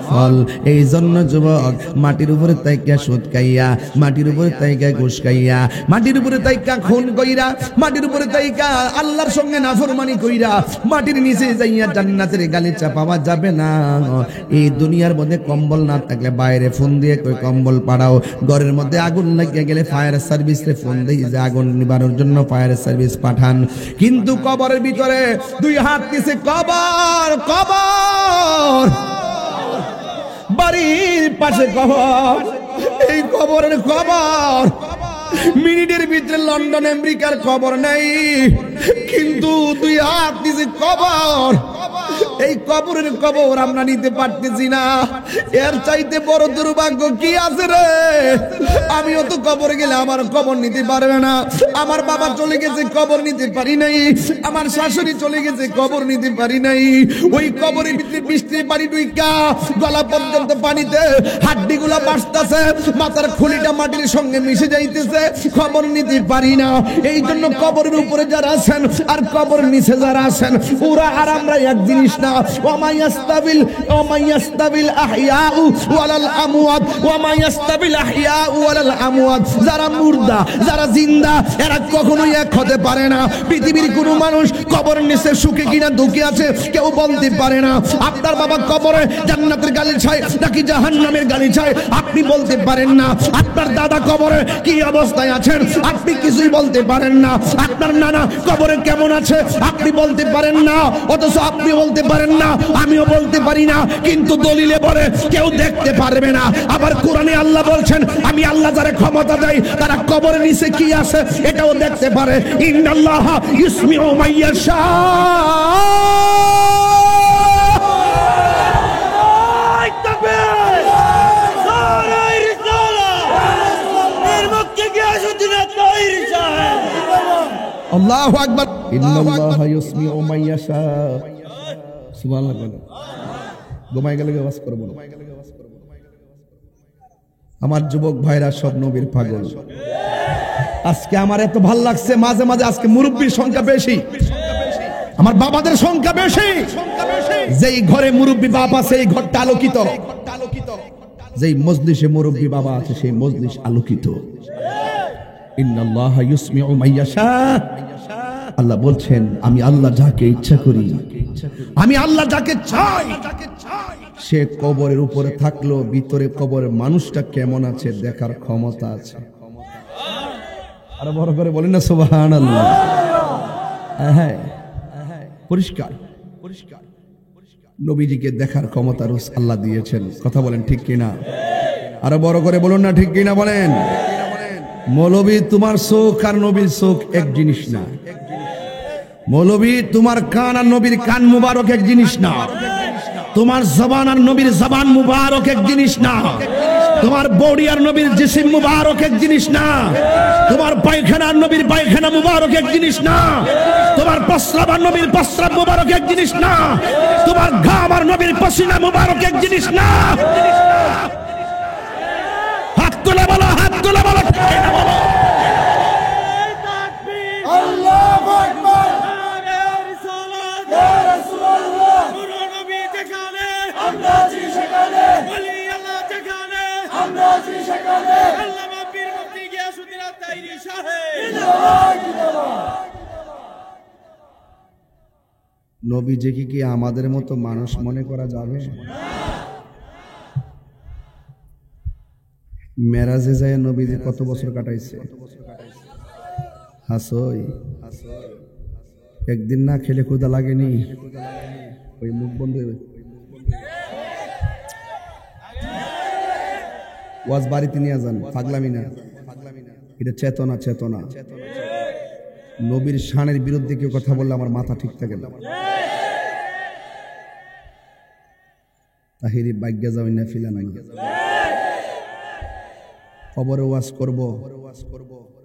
ফল। এই জন্য যুবক, মাটির উপরে তাইকা সুদ খাইয়া, মাটির উপরে তাইকা ঘুষ খাইয়া, মাটির উপরে তাইকা খুন কইরা, মাটির উপরে তাইকা আল্লাহর সঙ্গে নাফরমানি কইরা মাটির নিচে যাইয়া জান্নাতের গালিচা পাওয়া যাবে না। এই দুনিয়ার মধ্যে কম্বল না থাকলে বাইরে ফোন দিয়ে কই কম্বল পাড়াও, ঘরের মধ্যে আগুন লাগিয়ে গেলে ফায়ার সার্ভিসে ফোন দিয়ে যে আগুন নিবানোর জন্য ফায়ার সার্ভিস পাঠান। কিন্তু কবরের ভিতরে 2 হাত নিচে কবর, কবর বাড়ির পাশে কবর, এই কবরের কবর মিনিটের ভিতরে লন্ডন আমেরিকার খবর নাই, কিন্তু 2 হাত নিচে কবর। এই কবরের কবর আমরা নিতে পারতেছি না। এর চাইতে বড় দুর্ভাগ্য কি আছে রে? আমিও তো কবরে গেলে আমার কবর নিতে পারবে না। আমার বাবা চলে গেছে, কবর নিতে পারি নাই। আমার শাশুড়ি চলে গেছে, কবর নিতে পারি নাই। ওই কবরের ভিতরে বৃষ্টির পানি ডুইকা গলা পর্যন্ত পানিতে, হাড্ডিগুলা বাসতেছে, মাথার খুলিটা মাটির সঙ্গে মিশে যাইতেছে, খবর নিতে পারি না। এই জন্য কবরের উপরে যারা আছেন আর কবর নিচে যারা আছেন, ওরা আর আমরা এক জিনিস না। ওয়ামাইয়াস্তাবিল আহইয়াউ ওয়ালাল আমওয়াত, ওয়ামাইয়াস্তাবিল আহইয়াউ ওয়ালাল আমওয়াত। যারা মুর্দা যারা জিন্দা এরা কখনোই এক হতে পারে না। পৃথিবীর কোনো মানুষ কবরের নিচে সুখে কিনা দুঃখে আছে কেউ বলতে পারে না। আপনার বাবা কবরে জান্নাতের গালিচায় নাকি জাহান্নামের গালিচায় আপনি বলতে পারেন না। আপনার দাদা কবরে কি অবস্থায় আছেন আপনি কিছুই বলতে পারেন না। আপনার নানা কবরে কেমন আছে আপনি বলতে পারেন না। অথচ আপনি বলতে পারেন না, আমিও বলতে পারি না, কিন্তু দলিলে বলে কেউ দেখতে পারবে না। আবার কোরআনে আল্লাহ বলছেন, আমি আল্লাহ যারা ক্ষমতা দেয় তারা কবরের নিচে কি আছে এটাও দেখতে পারে। ইন্নাল্লাহ ইসমিউ মাইয়াশা। আল্লাহু আকবার। ইন্নাল্লাহা ইসমিউ মাইয়াশা। সুবহানাল্লাহ। ঘুমাই গেলে আওয়াজ করব না। আমার যুবক ভাইরা সব নবীর পাগল। আজকে আমার এত ভাল লাগছে, মাঝে মাঝে আজকে মুরব্বির সংখ্যা বেশি, আমার বাবাদের সংখ্যা বেশি। যেই ঘরে মুরব্বি বাবা আছে এই ঘরটা আলোকিত, যেই মজলিসে মুরব্বি বাবা আছে সেই মজলিস আলোকিত। ইন্নাল্লাহা ইসমিউ মাইয়াশা। আল্লাহ বলছেন, আমি আল্লাহ যাকে ইচ্ছা করি, আমি আল্লাহ যাকে চাই সে কবরের উপরে থাকলো, ভিতরে কবরের মানুষটা কেমন আছে দেখার ক্ষমতা আছে। আরো বড় করে বলেন না সুবহানাল্লাহ। হ্যাঁ, পরিষ্কার পরিষ্কার নবীজিকে দেখার ক্ষমতা রোজ আল্লাহ দিয়েছেন। কথা বলেন ঠিক কিনা? আরো বড় করে বলুন না ঠিক কিনা বলেন। মৌলবী তোমার চোখ আর নবীর চোখ এক জিনিস না। মৌলবী তোমার কান আর নবীর কান মুবারক এক জিনিস না। তোমার জবান আর নবীর জবান মুবারক এক জিনিস না। তোমার বডি আর নবীর জিসিম মুবারক এক জিনিস না। তোমার পায়খানা আর নবীর পায়খানা মুবারক এক জিনিস না। তোমার প্রস্রাব আর নবীর প্রস্রাব মুবারক এক জিনিস না। তোমার ঘাম আর নবীর পসিনা মুবারক এক জিনিস না। হাত তুলে বলো, হাত তুলে বলো। আল্লাহু আকবার। ইয়া রাসূলুল্লাহ। পুরো নবী যেখানে আমরা আছি সেখানে, ওলি আল্লাহ যেখানে আমরা আছি সেখানে, আল্লামা পীর মুফতি গিয়াসউদ্দিন আত-তাইরি সাহেব জিন্দাবাদ জিন্দাবাদ। নবীজিকে কি আমাদের মতো মানুষ মনে করা যাবে? মেরাজে যায় নবীজি কত বছর কাটাইছে? হাসই একদিন না খেলে ক্ষুধা লাগেনি? ওই মুখ বন্ধ ওয়াজ বাড়িতে নিয়ে যান, পাগলামি না, এটা চেতনা। চেতনা নবীর শানের বিরুদ্ধে কেউ কথা বললে আমার মাথা ঠিক থাকে না। তাহিরি ভাগ্য যাবেন না ফিলা নাই। কবরে ওয়াজ করব,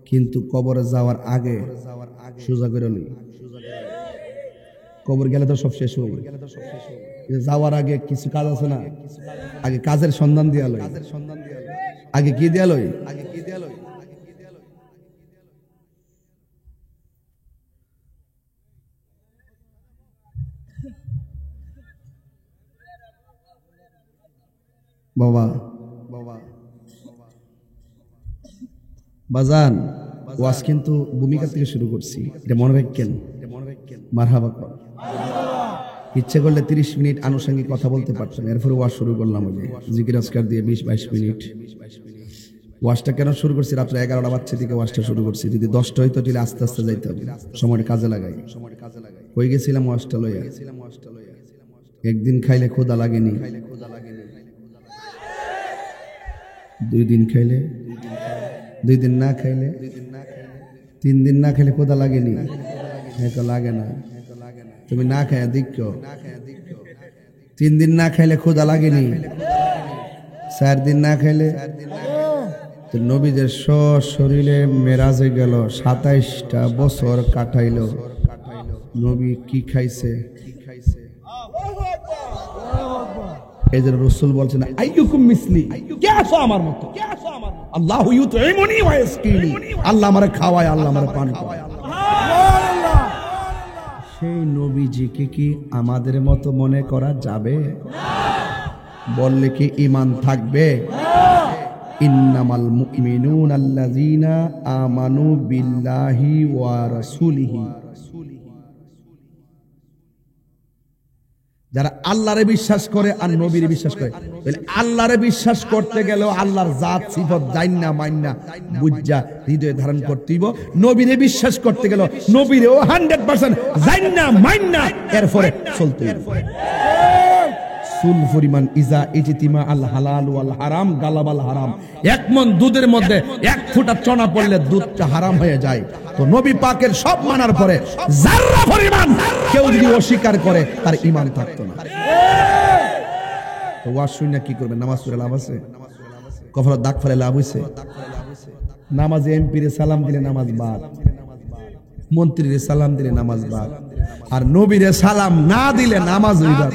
কিন্তু কবরে যাওয়ার আগে সোজা করে লই। কবর গেলে তো সব শেষ হবে। যাওয়ার আগে কিছু কাজ আছে না, আগে কাজের সন্ধান দিয়া লই। আগে কি দিয়া লই? বাবা বাজান ওয়াজ কিন্তু ভূমিকা থেকে শুরু করছি, এটা মনে রাখেন। মারহাবা কর। ইচ্ছে করলে 30 মিনিট আনুষঙ্গিক কথা বলতে পারতাম, এরপরে ওয়াজ শুরু করলাম ওই জিকির আজকার দিয়ে 20-22 মিনিট। ওয়াজটা কেন শুরু করছি? রাত্রে 11টা বাজছে থেকে ওয়াজটা শুরু করছি। যদি 10টা হইতো তাহলে আস্তে আস্তে যাইতে হবে, সময়টা কাজে লাগাই। হয়ে গেছিলাম ওয়াজটা লইয়া। একদিন খাইলে ক্ষুধা লাগেনি, 2 দিন খাইলে, 2 দিন না খাইলে, 3 দিন না খাইলে ক্ষুধা লাগেনি? হয়তো লাগে না। তুমি না খায় দিক্ষ 3 দিন না খাইলে ক্ষুধা লাগেনি, 4 দিন না খাইলে। তো নবীদের শরীরে মেরাজে গেল, 27টা বছর কাটাইল। নবী কি খাইছে? এই যে রাসূল বলছেন আইয়ুকুম মিসলি, কে আছো আমার মতো? আল্লাহু ইউতঈমুনি ওয়া ইয়াসকিনি, আল্লাহ আমারে খাওয়ায়, আল্লাহ আমারে পান করায়। সেই নবীজিকে কি আমাদের মতো মনে করা যাবে? বললে কি ঈমান থাকবে? ইন্নামাল মুমিনুনা আল্লাযীনা আমানু বিল্লাহি ওয়া রাসূলিহি, যারা আল্লাহরে বিশ্বাস করে আর নবীরে বিশ্বাস করে। আল্লাহরে বিশ্বাস করতে গেলেও আল্লাহর জাত সিফত জাইন্না মাইন্না বুঝা হৃদয়ে ধারণ করতে হইব। নবীরে বিশ্বাস করতে গেলেও নবীরেও 100% জাইন্না মাইন্না এরপরে চলতে হইব। সুল পরিমাণ ইজা ইজতিমা আল হালাল ওয়াল হারাম গালাবাল হারাম। 1 মণ দুধের মধ্যে 1 ফোঁটা চনা পড়লে দুধটা হারাম হয়ে যায়। তো নবী পাকের সব মানার পরে যারা পরিমাণ কেউ যদি অস্বীকার করে তার ঈমান থাকতো না। তো ওয়াজ শুনে কি করবে? নামাজ পড়ে লাভ আছে? কফার দাগ ফেলে লাভ হইছে? নামাজে এমপিরে সালাম দিলে নামাজ বাদ, মন্ত্রীরে সালাম দিলে নামাজ বাদ, আর নবীরে সালাম না দিলে নামাজ হইবা।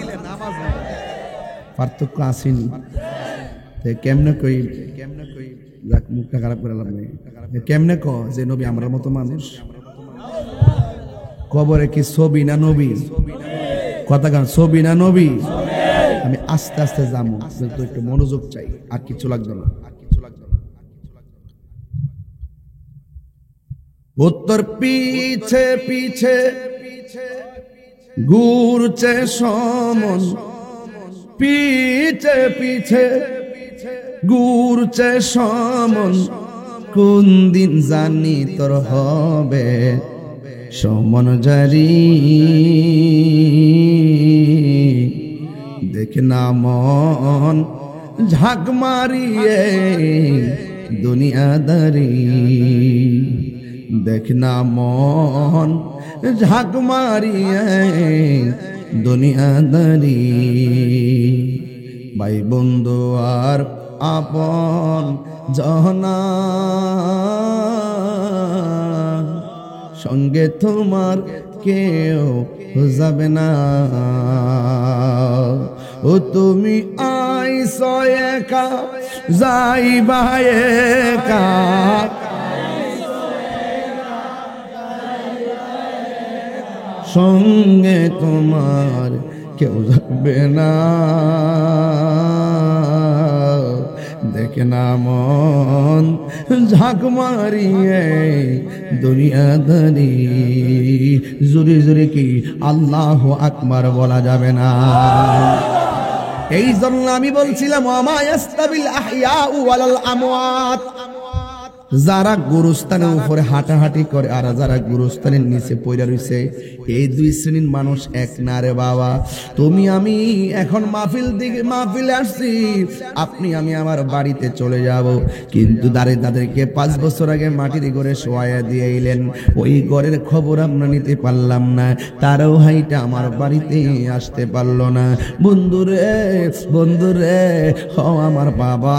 পার্থক্য আসেনি। কেমনে কই মুখটা খারাপ করে লাভ নেই। কেমনে ক যে নবী আমার মতো মানুষ? কবরে কি ছবি না নবী? কথা গান ছবি না নবী? আমি আস্তে আস্তে যাবো, তো একটু মনোযোগ চাই, আর কিছু লাগবে না। উত্তর পিছে পিছে ঘুরছে সমন, পিছে পিছে ঘুরছে সমন, কোন দিন জানি তোর হবে সমন জারি। দেখ না মন ঝাঁক মারিয়ে দুনিয়াদারি, দেখ না মন ঝাঁক মারিয়ে দুনিয়াদারি। ভাই বন্ধু আর আপন জনা, সঙ্গে তোমার কেউ যাবে না। ও তুমি আইছো একা যাইবা একা, সঙ্গে তোমার কেউ যাবে না। দেখে না মন ঝাঁক মারিয়ে দুনিয়াদারি। জোরে জোরে কি আল্লাহু আকবার বলা যাবে না? এই জন্য আমি বলছিলাম ওয়ামা ইয়াস্তাবিল আহইয়াউ ওয়ালাল আমওয়াত। যারা গুরুস্থানের উপরে হাঁটাহাঁটি করে আর যারা গুরুস্থানের নিচে পড়ে রয়েছে, এই 2 শ্রেণীর মানুষ এক না রে বাবা। তুমি আমি এখন মাহফিলে আসছি, আপনি আমি আমার বাড়িতে চলে যাব, কিন্তু তাদেরকে 5 বছর আগে মাটির ঘরে শোয়া দিয়ে এলেন, ওই ঘরের খবর আমরা নিতে পারলাম না, তারাও হাইটা আমার বাড়িতে আসতে পারলো না। বন্ধুরে বন্ধুরে ও আমার বাবা,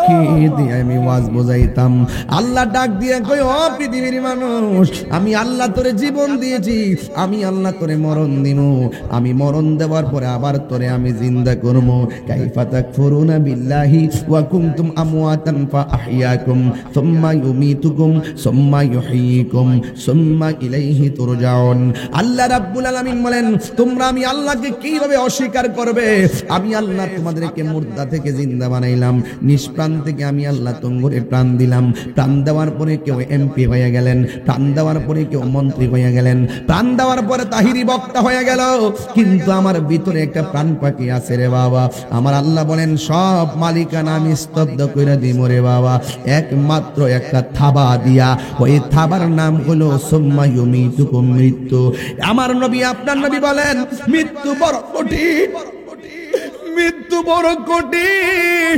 কি দিয়ে আমি ওয়াজ বোঝাইতাম? আল্লাহ ডাক দিয়ে কই, ও পৃথিবীর মানুষ, আমি আল্লাহ তোরে জীবন দিয়েছি, আমি আল্লাহ তোরে মরণ দিমু, আমি মরণ দেওয়ার পরে আবার তোরে আমি জিন্দা করব। কাইফা তাকফুরুনা বিল্লাহি ওয়া কুনতুম আমওয়াতান ফাআহইয়াকুম সুম্মা ইউমীতুকুম সুম্মা ইউহয়িকুম সুম্মা ইলাইহি তুরজাউন। আল্লাহ রাব্বুল আলামিন বলেন, তোমরা আমি আল্লাহকে কিভাবে অস্বীকার করবে? আমি আল্লাহ তোমাদেরকে মুর্দা থেকে জিন্দা বানাইলাম, নিষ্প্রাণ থেকে আমি আল্লাহ তোমরে প্রাণ দিলাম। প্রাণ দেওয়ার পরে কেউ এমপি হয়ে গেলেন, প্রাণ দেওয়ার পরে কেউ মন্ত্রী হয়ে গেলেন, প্রাণ দেওয়ার পরে তাহিরি বক্তা হয়ে গেল, কিন্তু আমার ভিতরে একটা প্রাণ পাখি আছে রে বাবা। আমার আল্লাহ বলেন, সব মালিকানা আমি স্তব্ধ করে দিব রে বাবা, একমাত্র একটা থাবা দিয়া। ওই থাবার নাম হলো সুম্মা ইউমীতুকুম, মৃত্যু। আমার নবী আপনার নবী বলেন, মৃত্যু বড় কঠিন, মৃত্যু বড় কঠিন,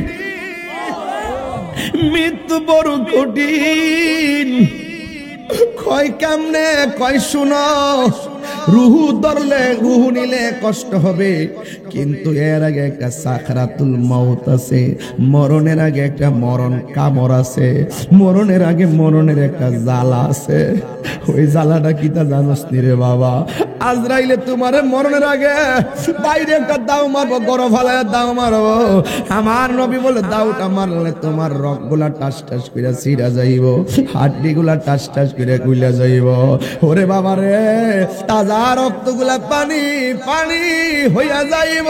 মৃত্যু বড় কঠিন। কয় কেমনে? কয় শুনো, রুহু ধরলে রুহু নিলে কষ্ট হবে, কিন্তু এর আগে একটা সাকরাতুল মউত আছে, মরণের আগে একটা মরণ কামড় আছে, মরণের আগে মরণের একটা জ্বালা আছে। ওই জ্বালাটা কি তা জানোস নি রে বাবা? আজরাইলে তোমারে মরণের আগে বাইরে একটা দাও মারবো, গরম ফালায় দাও মারবো। আমার নবী বলে দাওটা মারলে তোমার রগগুলা টাস টাস করে ছিঁড়া যাইব, হাড্ডি গুলা টাস টাস করে খুইলা যাইব। ওরে বাবা রে, তাজা রক্তগুলা পানি পানি হইয়া যাইব।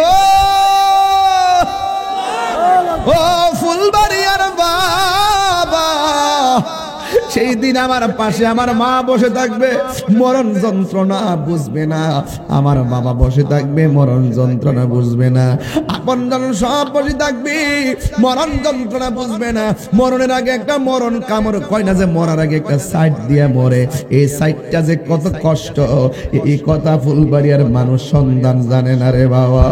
ও ফুলবাড়িয়ার বাবা, সেই দিন আমার পাশে আমার মা বসে থাকবে, মরণ যন্ত্রণা বুঝবে না। আমার বাবা বসে থাকবে, মরণ যন্ত্রণা বুঝবে না। আপনজন সব বসে থাকবি, মরণ যন্ত্রণা বুঝবে না। মরণের আগে একটা মরণ কামড়, কয় না যে মরার আগে একটা সাইড দিয়ে মরে, এই সাইডটা যে কত কষ্ট, এই কথা ফুলবাড়িয়ার মানুষ সন্ধান জানে না রে বাবা।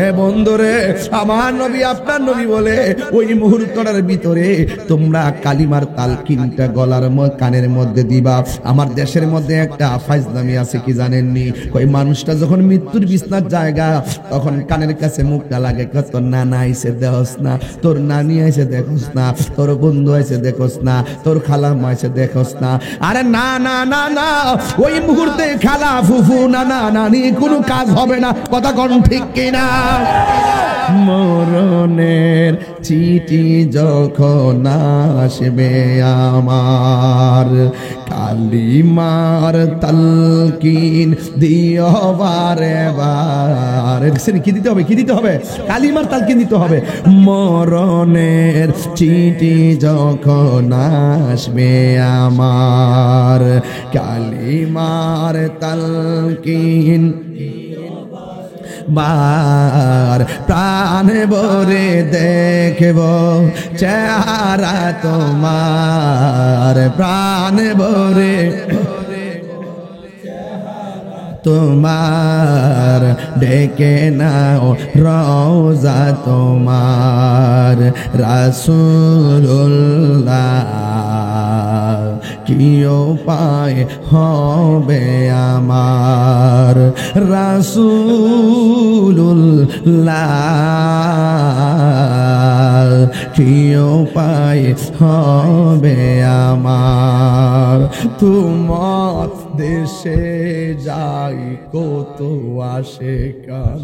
এ বন্ধুরে, আমার নবী আপনার নবী বলে ওই মুহূর্তটার ভিতরে তোমরা কালিমার তালকিনটা গলার কানের মধ্যে দিবা। আমার দেশের মধ্যে একটা ফাইজলামি আছে, কি জানেননি? ওই মানুষটা যখন মৃত্যুর বিছনার জায়গা, তখন কানের কাছে মুখটা লাগে, তোর নানা আইছে দেখোস না, তোর নানি আইছে দেখোস না, তোর বন্ধু আইছে দেখোস না, তোর খালাম্মা আইছে দেখোস না। আরে না না না না, ওই মুহূর্তে খালা ফুফু নানা নানি কোনো কাজ হবে না। কথা কোন ঠিক কিনা? মরণের চিঠি যখন আসবে আমার, কালিমার তালকিন দিও বারে বার। কি দিতে হবে? কি দিতে হবে? কালিমার তালকিন দিতে হবে। মরণের চিঠি যখন আসবে আমার, কালিমার তালকিন বার, প্রাণ ভরে দেখব চেহারা তোমার, প্রাণ ভরে তোমার, ডেকে নাও রওজা তোমার, রাসূলুল্লাহ কি উপায় হবে আমার, রাসূলুল্লাহ কি উপায় হবে আমার। তোমার দেশে যাই কত আশিকান।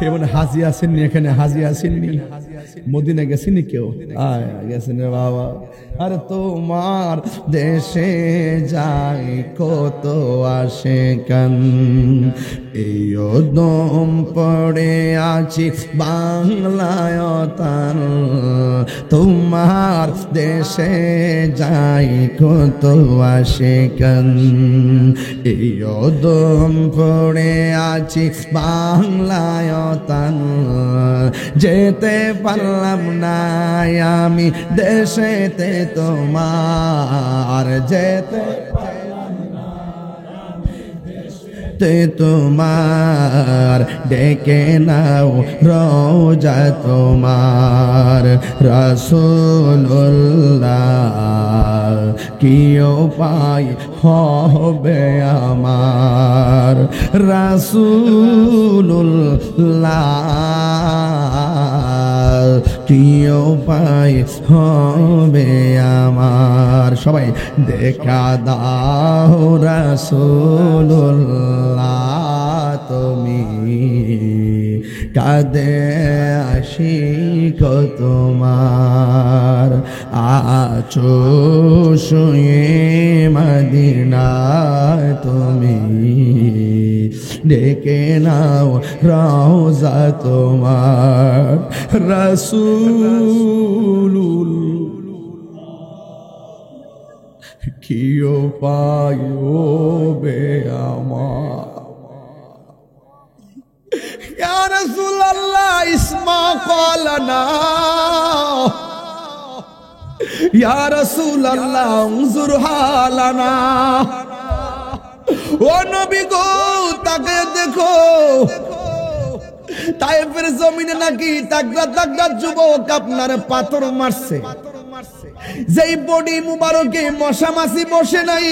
এমন হাজি আসেননি এখানে? হাজি আসেননি? মদিনা গেছেনি কেউ? গেছেন রে বাবা। আরে তোমার দেশে যাই কত আশিকান, এই দম পড়ে আছি বাংলায় তান, তোমার দেশে যাই কত আশিকান, এই দম পড়ে আছি বাংলায় তান, যেতে পারলাম না আমি দেশেতে তোমার, যেতে তোমার, ডেকে নাও রওজা তোমার, রাসূলুল্লাহ কি উপায় হবে আমার, রাসূলুল্লাহ কি উপায় হবে আমার। সবাই দেখা দাও রাসূলুল্লাহ তুমি, কাঁদে আশিক তোমার, আছো শুয়ে মদিনায় তুমি, ডেকে নাও রওজা তোমার, রাসূলুল্লাহ কি উপায় হবে আমার। ইয়া রাসূলুল্লাহ ইসমা ক্বালানা, ইয়া রাসূলুল্লাহ উনজুর হালানা। ও নবী গো, তাকে দেখো, তায়েফের জমিনে নাকি তাগড়া তাগড়া যুবক আপনার পাথর মারছে। যেই বডি মুবারকে মশা মাছি বসে নাই,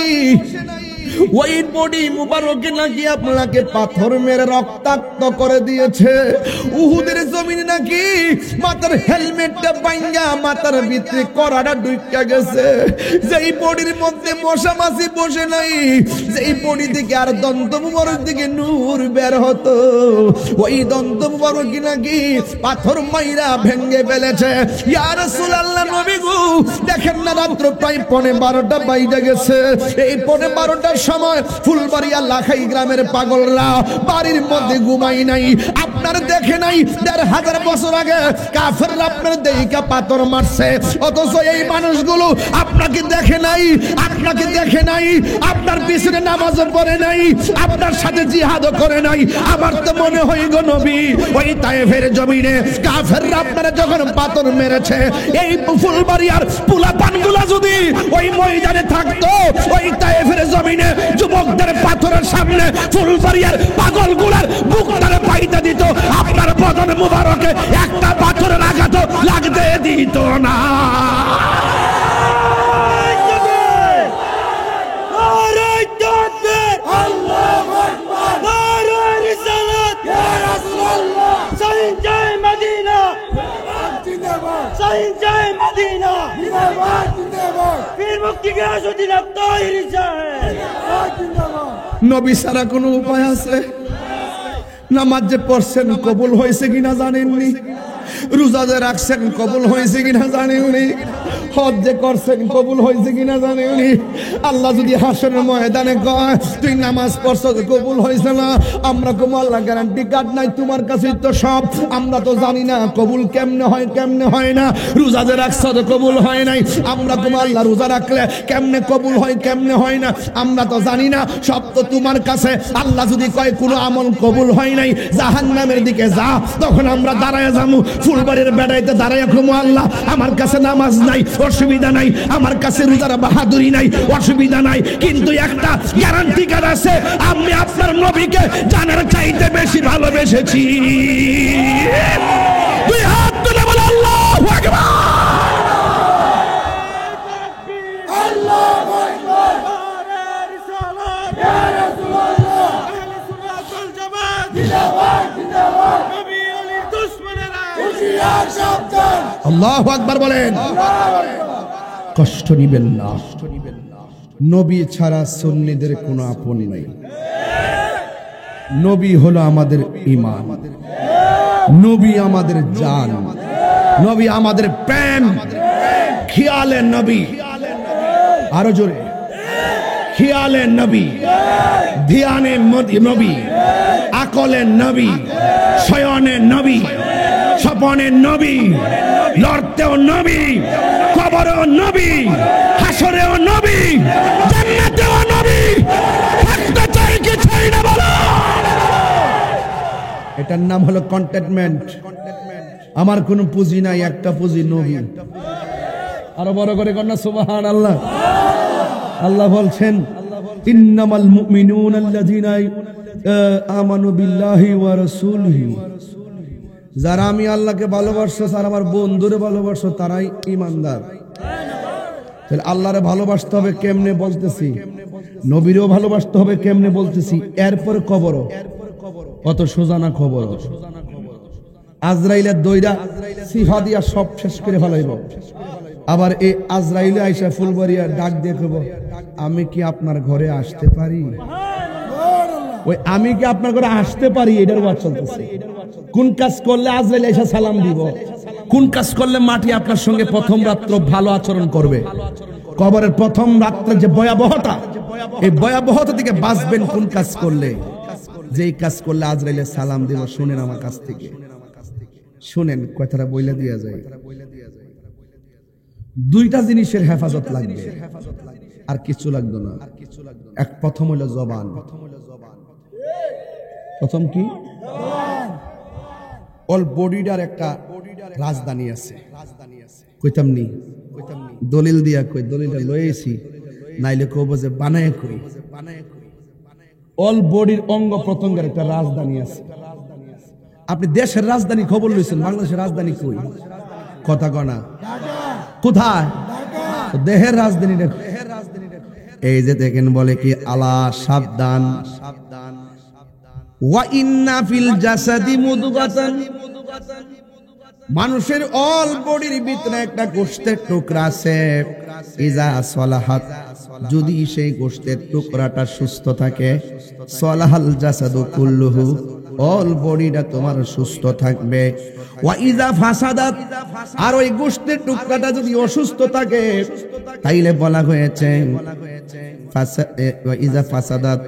ওই বডি মুবারকে নাকি আপনাকে পাথর মেরে রক্তাক্ত করে দিয়েছে। উহুদের জমিনে নাকি মাথার হেলমেটটা ভাঙা মাথার ভিতরে কড়াটা ঢুকে গেছে। যেই বডির মধ্যে মশা মাছি বসে নাই, যেই বডি থেকে আর দন্ত মুবারক থেকে নূর বের হতো, ওই দন্ত মুবারক নাকি পাথর মাইরা ভেঙে ফেলেছে। ইয়া রাসূলুল্লাহ, নবী গো, দেখেন না রাত্র প্রায় 12:15 বাইজে গেছে। এই 12:15 সময় ফুলবাড়িয়া লাখাই গ্রামের পাগলরা বাড়ির মধ্যে ঘুমাই নাই। আপনার দেখে নাই 1500 বছর আগে কাফেররা আপনার দেহিকা পাথর মারছে, অথচ এই মানুষগুলো আপনাকে দেখে নাই, আপনাকে দেখে নাই, আপনার পিছনে নামাজও পড়ে নাই, আপনার সাথে জিহাদও করে নাই। আমার তো মনে হয় গো নবী, ওই তায়েফের জমিনে কাফেররা আপনারা যখন পাথর মেরেছে, এই ফুলবাড়িয়ার পোলাপানগুলা যদি ওই ময়দানে থাকতো, ওই তায়েফের জমিনে যুবকদের পাথরের সামনে ফুলবাড়িয়ার পাগলগুলার বুকটারে পাইতে দিত, আপনার বদন মুবারকে একটা পাথরের আঘাত লাগতে দিত না। নবী ছাড়া কোনো উপায় আছে? নামাজ যে পড়ছেন কবুল হয়েছে কিনা জানেননি, রোজা যে রাখছেন কবুল হয়েছে কিনা জানেননি, হজ যে করছেন কবুল হয়েছে কিনা জানেননি। আল্লাহ যদি হাসরের ময়দানে কয় তুই নামাজ পড়ছ কবুল হয়েছে না, আমরা কোনো আল্লাহ গ্যারান্টি কার্ড নাই, তোমার কাছেই তো সব। আমরা তো জানি না কবুল কেমনে হয় কেমনে হয় না। রোজা যে রাখছ তো কবুল হয় নাই, আমরা কোনো আল্লাহ রোজা রাখলে কেমনে কবুল হয় কেমনে হয় না আমরা তো জানি না, সব তো তোমার কাছে। আল্লাহ যদি কয় কোনো আমল কবুল হয় নাই, জাহান্নামের দিকে যা, তখন আমরা দাঁড়ায় যাবো ফুলবাড়ির বেড়াইতে দাঁড়ায় কমু আল্লাহ আমার কাছে নামাজ নাই, অসুবিধা নাই, আমার কাছে রোজার বাহাদুরি নাই, অসুবিধা নাই, কিন্তু একটা গ্যারান্টি কার্ড আছে, আমি আপনার নবীকে জানার চাইতে বেশি ভালোবেসেছি। দুই হাত তুলে বলে আল্লাহু আকবার। আল্লাহু আকবার বলেন। কষ্ট নিবেন না, নবী ছাড়া সুন্নিদের কোনো আপন নাই। নবী হলো আমাদের ঈমান, নবী আমাদের জান, নবী আমাদের প্রেম। খেয়ালে নবী, আরো জোরে, খেয়ালে নবী, ধ্যানে নবী, আকলে নবী, শয়নে নবী, স্বপনের নবী, লড়তেও নবী, কবরেও নবী, হাসরেও নবী, জান্নাতেও নবী। থাকতে চাই কি চাই না বলো? এটার নাম হলো কন্টেন্টমেন্ট। আমার কোনো পুঁজি নাই, একটা পুঁজি নবী। আরো বড় করে কন্যা সুবহানাল্লাহ। আল্লাহ বলছেন ইন্নামাল মুমিনুনা আল্লাযীনা আমানু বিল্লাহি ওয়া রাসূলিহি, যারা আমি আল্লাহকে ভালোবাসছো, যারা আমার বন্ধুরে ভালোবাসছো, তারাই ঈমানদার। তাহলে আল্লাহরে ভালোবাসতে হবে কেমনে বলতেছি, নবীরেও ভালোবাসতে হবে কেমনে বলতেছি, এরপর কবরও। কত সোজা না খবর? আজরাইলের দইরা সিফা দিয়া সব শেষ করে ফেলাইব। আবার এই আজরাইলে আইসা ফুলবাড়িয়া ডাক দিয়ে কইব আমি কি আপনার ঘরে আসতে পারি? ওই আমি কি আপনার ঘরে আসতে পারি এটার ওয়াজ চলতেছে। কোন কাজ করলে আজরাইল আইসা সালাম দিব, কোন কাজ করলে মাটি আপনার সঙ্গে প্রথম রাত্র ভালো আচরণ করবে। কবরের প্রথম রাত্রে যে ভয়াবহতা, এই ভয়াবহতা থেকে বাঁচবেন কোন কাজ করলে, যেই কাজ করলে আজরাইলে সালাম দিব। শুনেন আমার কাছ থেকে, শুনেন কথাটা বইলা দিয়া যায়। দুইটা জিনিসের হেফাজত লাগবে, আর কিছু লাগবে না। এক প্রথম হলো জবান। প্রথম কি? অল বডিটার একটা রাজধানী আছে। কইতাম নি, দলিল দিয়া কই, দলিলটা লয়েছি, নাইলে কব যে বানায় কই। অল বডির অঙ্গ প্রত্যঙ্গের একটা রাজধানী আছে। আপনি দেশের রাজধানী খবর লইছেন, বাংলাদেশের রাজধানী কই? কথা কনা কোথায়? দেহের রাজধানী দেখো। এই যে দেখেন বলে কি আলা সাবধান, ওয়া ইন্না ফিল জাসাদি মুদগাতান, মানুষের অল বডির ভিতরে একটা গোশতের টুকরা আছে, ইজা সলাহাত, যদি সেই গোশতের টুকরাটা সুস্থ থাকে, সলাহাল জাসাদু কুল্লুহু, অল বডিটা তোমার সুস্থ থাকবে। ওয়া ইজা ফাসাদাত, আর ওই গোশতের টুকরাটা যদি অসুস্থ থাকে, তাইলে বলা হয়েছে ইজা ফাসাদাত,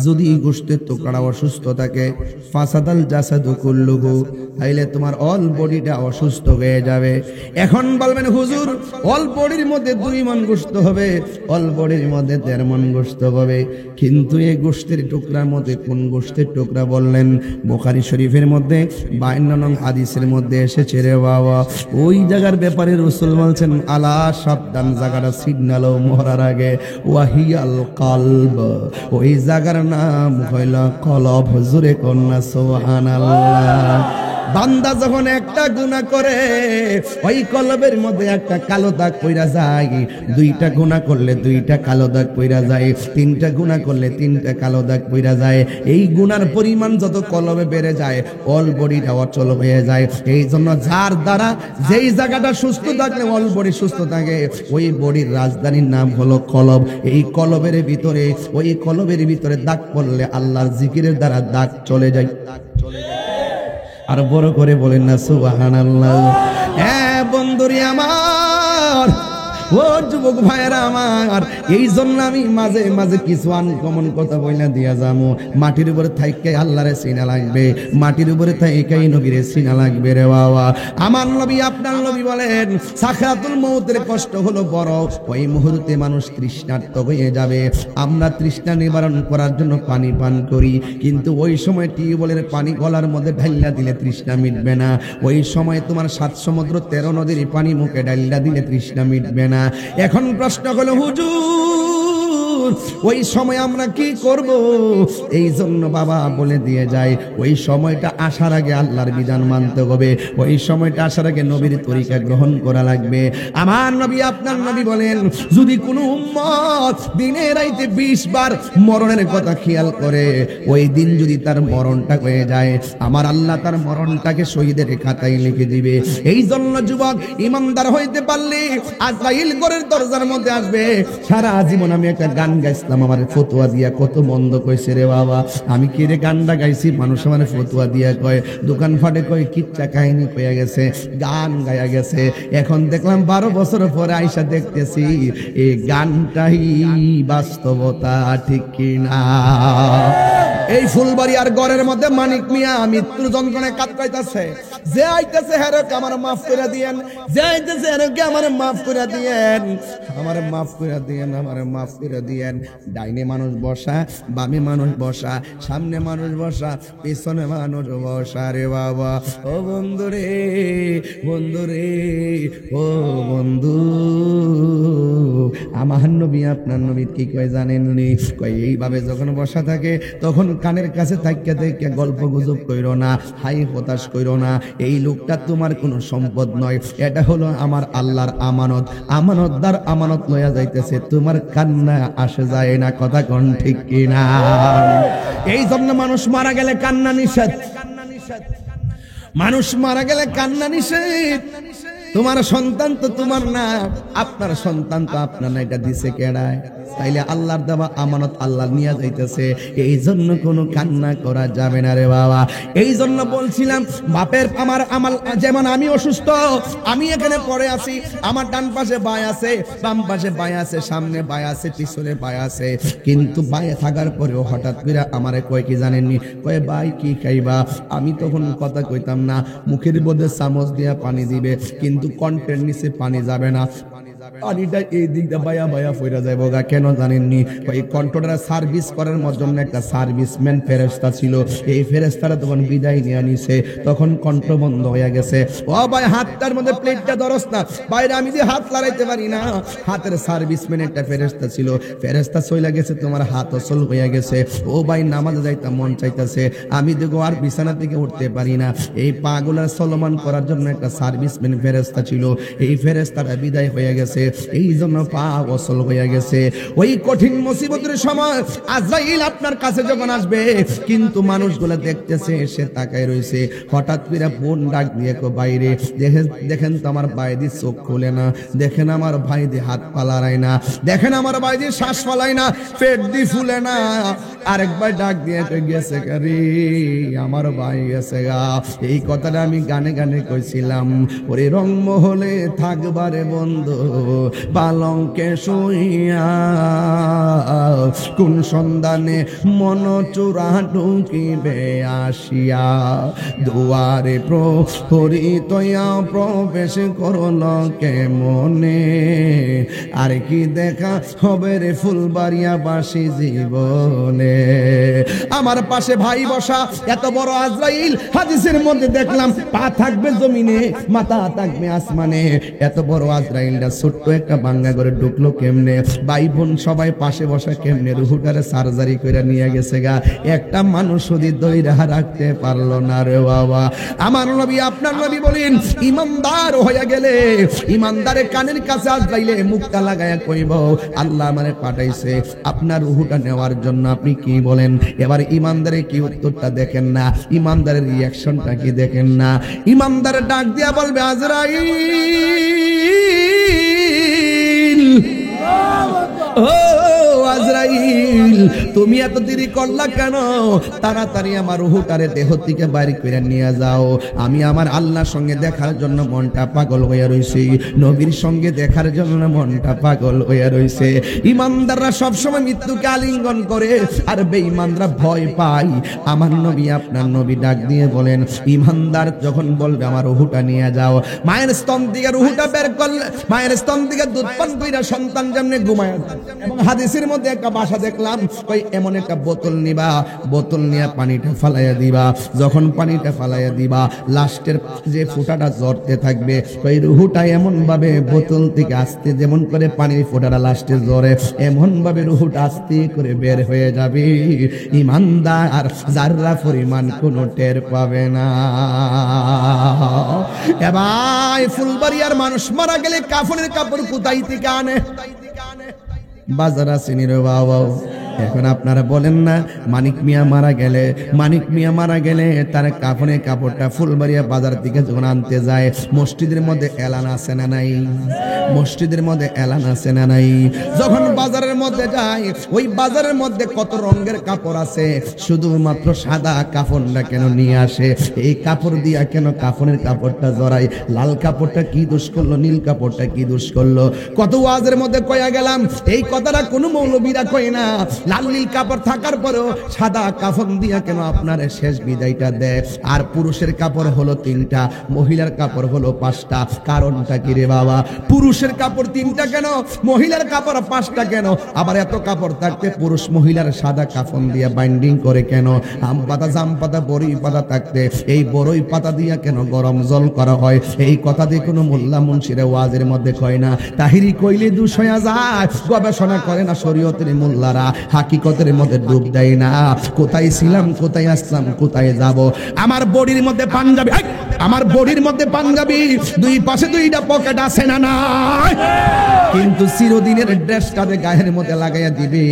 যদি গোশতের টুকরা অসুস্থ থাকে, ফাসাদাল জাসাদু কুল্লুহু, তাইলে তোমার অল বডিটা অসুস্থ হয়ে যাবে। এখন বলবেন হুজুর অল বডির মধ্যে 2 মণ গোশত হবে, অল বডির মধ্যে 1.5 মণ গোশত হবে, কিন্তু এই গোশতের টুকরার মধ্যে কোন গোশতের টুকরা বললেন? বুখারী শরীফের মধ্যে 52 নং হাদিসের মধ্যে এসেছে রে বাবা, ওই জায়গার ব্যাপারে রাসূল বলছেন আলা সাবধান, জায়গাটা সিগন্যাল মরার আগে, ওয়াহিয়াল কলব, ওই জায়গার নাম হইল কলব। হুজুরে কন্যা সুবহানাল্লাহ। বান্দা যখন একটা গুনাহ করে, ওই কলবের মধ্যে একটা কালো দাগ পইরা যায়, 2টা গুনাহ করলে 2টা কালো দাগ পইরা যায়, 3টা গুনাহ করলে 3টা কালো দাগ পইরা যায়। এই গুনার পরিমাণ যত কলবে বেড়ে যায়, অল বডিটা অচল হয়ে যায়। এই জন্য যার দ্বারা যেই জায়গাটা সুস্থ থাকলে অল বডি সুস্থ থাকে, ওই বডির রাজধানীর নাম হলো কলব। এই কলবের ভিতরে, ওই কলবের ভিতরে দাগ পড়লে আল্লাহর জিকিরের দ্বারা দাগ চলে যায়। আর বড় করে বলেন না সুবহানাল্লাহ। হ্যাঁ বন্ধুরি আমার, ও যুবক ভাইরা আমার, এই জন্য আমি মাঝে মাঝে কিছু আনকমন কথা বইলা দিয়া যাবো। মাটির উপরে থাইকে আল্লাহরে চিনা লাগবে, মাটির উপরে থাইকাই নবীরে চিনা লাগবে রে বাবা। আমার নবী আপনার নবী বলেন সাকরাতুল মউতের কষ্ট হলো বড়, ওই মুহূর্তে মানুষ তৃষ্ণার্ত হয়ে যাবে। আমরা তৃষ্ণা নিবারণ করার জন্য পানি পান করি, কিন্তু ওই সময় টিউবওয়েলের পানি গলার মধ্যে ঢাইলা দিলে তৃষ্ণা মিটবে না। ওই সময় তোমার 7 সমুদ্র 13 নদীর পানি মুখে ঢাইলা দিলে তৃষ্ণা মিটবে না। এখন প্রশ্ন হলো হুজুর ওই সময় আমরা কি করব? এই জন্য বাবা বলে দিয়ে যায়, ওই সময়টা আসার আগে আল্লাহর বিধান মানতে হবে, ওই সময়টা আসার আগে নবীর তরিকা গ্রহণ করা লাগবে। আমার নবী আপনার নবী বলেন, যদি কোনো উম্মত দিনে রাইতে 20 বার মরণের কথা খেয়াল করে, ওই দিন যদি তার মরণটা হয়ে যায়, আমার আল্লাহ তার মরণটাকে শহীদের খাতায় লিখে দিবে। এই জন্য যুবক ইমানদার হইতে পারলে আজরাইল ঘরের দরজার মধ্যে আসবে। সারা জীবন আমি একটা গান গাইছিলাম, আমার ফতোয়া দিয়া কত মন্দ কইছে রে বাবা। আমি কি রে গানটা গাইছি, মানুষ আমার ফতোয়া দিয়া কয়, দোকান ফাটে কয়, কিচ্ছা কাহিনী কইয়া গেছে, গান গায়া গেছে। এখন দেখলাম 12 বছর পরে আইসা দেখতেছি এই গানটাই বাস্তবতা, ঠিক কিনা? এই ফুলবাড়ি আর গড়ের মধ্যে মানিক মিয়া মৃত্যুর যন্ত্রণায় কাতরাইতেছে। যে আইতেছে হেরকে আমার মাফ করে দিয়েন, যে আইতেছে হেরকে আমার মাফ করে দিয়েন, আমার মাফ করে দিয়েন, আমার মাফ করে দিয়েন। ডাইনে মানুষ বসা, বামে মানুষ বসা, সামনে মানুষ বসা, পিছনে মানুষ বসা রে বাবা। ও বন্ধু রে, বন্ধু রে, ও বন্ধু, আমার নবী আপনার নবী কি কয় জানেননি? কয় এইভাবে যখন বসা থাকে তখন কানের কাছে থাইকা থাইকা গল্প গুজব কইরো না, হাই হতাশ কইরো না। এই লোকটা তোমার কোনো সম্পদ নয়, এটা হলো আমার আল্লাহর আমানত। আমানতদার আমানত লইয়া যাইতেছে, তোমার কান্না আসে যায় না। কথা কোন ঠিক কিনা? এই জন্য মানুষ মারা গেলে কান্না নিষেধ, মানুষ মারা গেলে কান্না নিষেধ। তোমার সন্তান তো তোমার না, আপনার সন্তান তো আপনার না, এটা দিছে কেডায়? তাইলে আল্লাহর দেওয়া আমানত আল্লাহ নিয়ে যাইতেছে, এই জন্য কোনো কান্না করা যাবে না রে বাবা। এই জন্য বলছিলাম বাপের আমার আমাল, যেমন আমি অসুস্থ, আমি এখানে পড়ে আছি, আমার ডান পাশে ভাই আছে, বাম পাশে ভাই আছে, সামনে ভাই আছে, পিছনে ভাই আছে, কিন্তু ভাই থাকার পরেও হঠাৎ করে আমারে কয় কি জানেননি? কয় ভাই কি খাইবা? আমি তখন কথা কইতাম না, মুখের মধ্যে চামচ দিয়া পানি দিবে, কিন্তু কণ্ঠের নিচে পানি যাবে না। পানিটা এই দিকটা বায়া বায়া ফইরা যাইব গা। কেন জানেননি? এই কন্ট্রোলার সার্ভিস করার জন্য একটা সার্ভিসম্যান ফেরেশতা ছিল, এই ফেরেশতারা তখন বিদায় নিয়ে নিছে, তখন কণ্ঠ বন্ধ হয়ে গেছে। ও ভাই হাতটার মধ্যে প্লেটটা ধরস না, বাইরে আমি যে হাত লড়াইতে পারি না। হাতের সার্ভিসম্যান একটা ফেরেশতা ছিল, ফেরেশতা চলে গেছে, তোমার হাত অচল হয়ে গেছে। ও ভাই নামাজে যাইতে মন চাইতেছে, আমি দেখো আর বিছানা থেকে উঠতে পারি না। এই পাগুলার চলমান করার জন্য একটা সার্ভিসম্যান ফেরেশতা ছিল, এই ফেরেশতাটা বিদায় হয়ে গেছে। এই জন্য পা গোসল হয়ে গেছে। ওই কঠিন মুসিবতের সময় আজরাইল আপনার কাছে যখন আসবে, কিন্তু মানুষগুলো দেখতেছে, সে তাকায় রয়েছে। হঠাৎ করে বোন ডাক দিয়ে বাইরে, দেখেন তো আমার ভাই দিয়ে চোখ খুলে না, দেখেন আমার ভাই দিয়ে হাত পালায় না, দেখেন আমার ভাই দিয়ে শ্বাস ফালায় না, পেট দিয়ে ফুলে না। আরেকবার ডাক দিয়ে গেছে রে আমার ভাই গেছে গা। এই কথাটা আমি গানে গানে কইছিলাম, ওরে রংমহলে থাকবারে বন্ধু পালঙ্কে শুইয়া, কোন সন্ধানে মন চূড়া ঢুকিবে আসিয়া, দুয়ারে প্রহরী তয়া প্রবেশ করল কেমনে, আর কি দেখা হবে রে ফুলবাড়িয়াবাসী জীবনে। আমার পাশে ভাই বসা, এত বড় আজরাইল হাদিসের মধ্যে দেখলাম পা থাকবে জমিনে, মাথা থাকবে আসমানে। এত বড় আজরাইলটা ছোট্ট একটা বাঙ্গা করে ঢুকলো কেমনে? ভাই বোন সবাই পাশে বসা কেমনে রুহুটারে সার্জারি করে নিয়ে গেছে গা। একটা মানুষ যদি দইরা রাখতে পারলো না রে বাবা। আমার নবী আপনার নবী বলেন, ইমানদার হয়ে গেলে ইমানদারের কানের কাছে আজরাইলে মুখটা লাগায়া কইব, আল্লাহ আমারে পাঠাইছে আপনার রুহুটা নেওয়ার জন্য। আপনি কি বলেন? এবার ইমানদারের কি উত্তরটা দেখেন না, ইমানদারের রিঅ্যাকশনটা কি দেখেন না। ইমানদারের ডাক দিয়া বলবে, আজরাইল, ও আজরাইল, তুমি এত দেরি করলা কেন? তাড়াতাড়ি আমার রূহটারে দেহ থেকে বাইরে করে নিয়ে যাও। আমি আমার আল্লাহর সঙ্গে দেখার জন্য মনটা পাগল হয়ে রইছি, নবীর সঙ্গে দেখার জন্য মনটা পাগল হয়ে রইছে। ইমানদাররা সবসময় মৃত্যুকে আলিঙ্গন করে, আর বেঈমানরা ভয় পায়। আমার নবী আপনার নবী ডাক দিয়ে বলেন, ইমানদার যখন বলবে আমার রূহটা নিয়ে যাও, মায়ের স্তন থেকে রূহটা বের করলে, মায়ের স্তন থেকে দুধ পান কইরা সন্তান যেমনে ঘুমায়। এবং হাদিসের মধ্যে একটা ভাষা দেখলাম, ওই এমন একটা বোতল নিবা, বোতল নিয়ে পানিটা ফালাইয়া দিবা। যখন পানিটা ফালাইয়া দিবা, লাস্টের যে ফোঁটাটা ঝরতে থাকবে, ওই রুহুটা এমন ভাবে বোতল থেকে আস্তে, যেমন করে পানির ফোঁটাটা লাস্টে ঝরে, এমন ভাবে রুহুটা আস্তে করে বের হয়ে যাবে। ইমানদার যাররা পরিমাণ কোনো টের পাবে না। এবার ফুলবাড়িয়ার মানুষ মারা গেলে কাফনের কাপড় কোথায় থেকে আনে? বাজার আছে নি রে বাবা। এখন আপনারা বলেন না, মানিক মিয়া মারা গেলে, মানিক মিয়া মারা গেলে তার কাফনের কাপড়টা ফুলবাড়িয়া বাজার থেকে যখন আনতে যায়, মসজিদের মধ্যে এলান আছে না নাই? মসজিদের মধ্যে এলান আছে না নাই? যখন বাজারের মধ্যে যায়, ওই বাজারের মধ্যে কত রঙের কাপড় আছে, শুধুমাত্র সাদা কাফনটা কেন নিয়ে আসে? এই কাপড় দিয়া কেন কাফনের কাপড়টা জড়াই? লাল কাপড়টা কি দোষ করলো? নীল কাপড়টা কি দোষ করলো? কত ওয়াজের মধ্যে কয়া গেলাম, এই কথাটা কোনো মৌলবীরা কয় না। লাল নীল কাপড় থাকার পরেও সাদা কাফন দিয়া কেন আপনার শেষ বিদায়টা দেয়? আর পুরুষের কাপড় হলো 3টা, মহিলার কাপড় হলো 5টা। কারণটা কি রে বাবা? পুরুষের কাপড় 3টা কেন, মহিলার কাপড় 5টা কেন? আবার এত কাপড় থাকতে পুরুষ মহিলার সাদা কাফন দিয়া বাইন্ডিং করে কেন? আম পাতা, জাম পাতা, বড়ই পাতা থাকতে এই বড়ই পাতা দিয়া কেন গরম জল করা হয়? এই কথা দিয়ে কোনো মোল্লা মুন্সিরা ওয়াজের মধ্যে কয় না। তাহিরি কইলে দুষ হয়ে যায়, গবেষণা করে না শরীয়তের মোল্লারা, হাকিকতের মধ্যে ডুব দেয় না। কোথায় ছিলাম, কোথায় আসলাম, কোথায় যাব? আমার বডির মধ্যে পাঞ্জাবি, আমার বডির মধ্যে পাঞ্জাবি, দুই পাশে 2টা পকেট আছে না নাই? কিন্তু চিরদিনের ড্রেসটাতে গায়ের মধ্যে লাগাইয়া দিবি,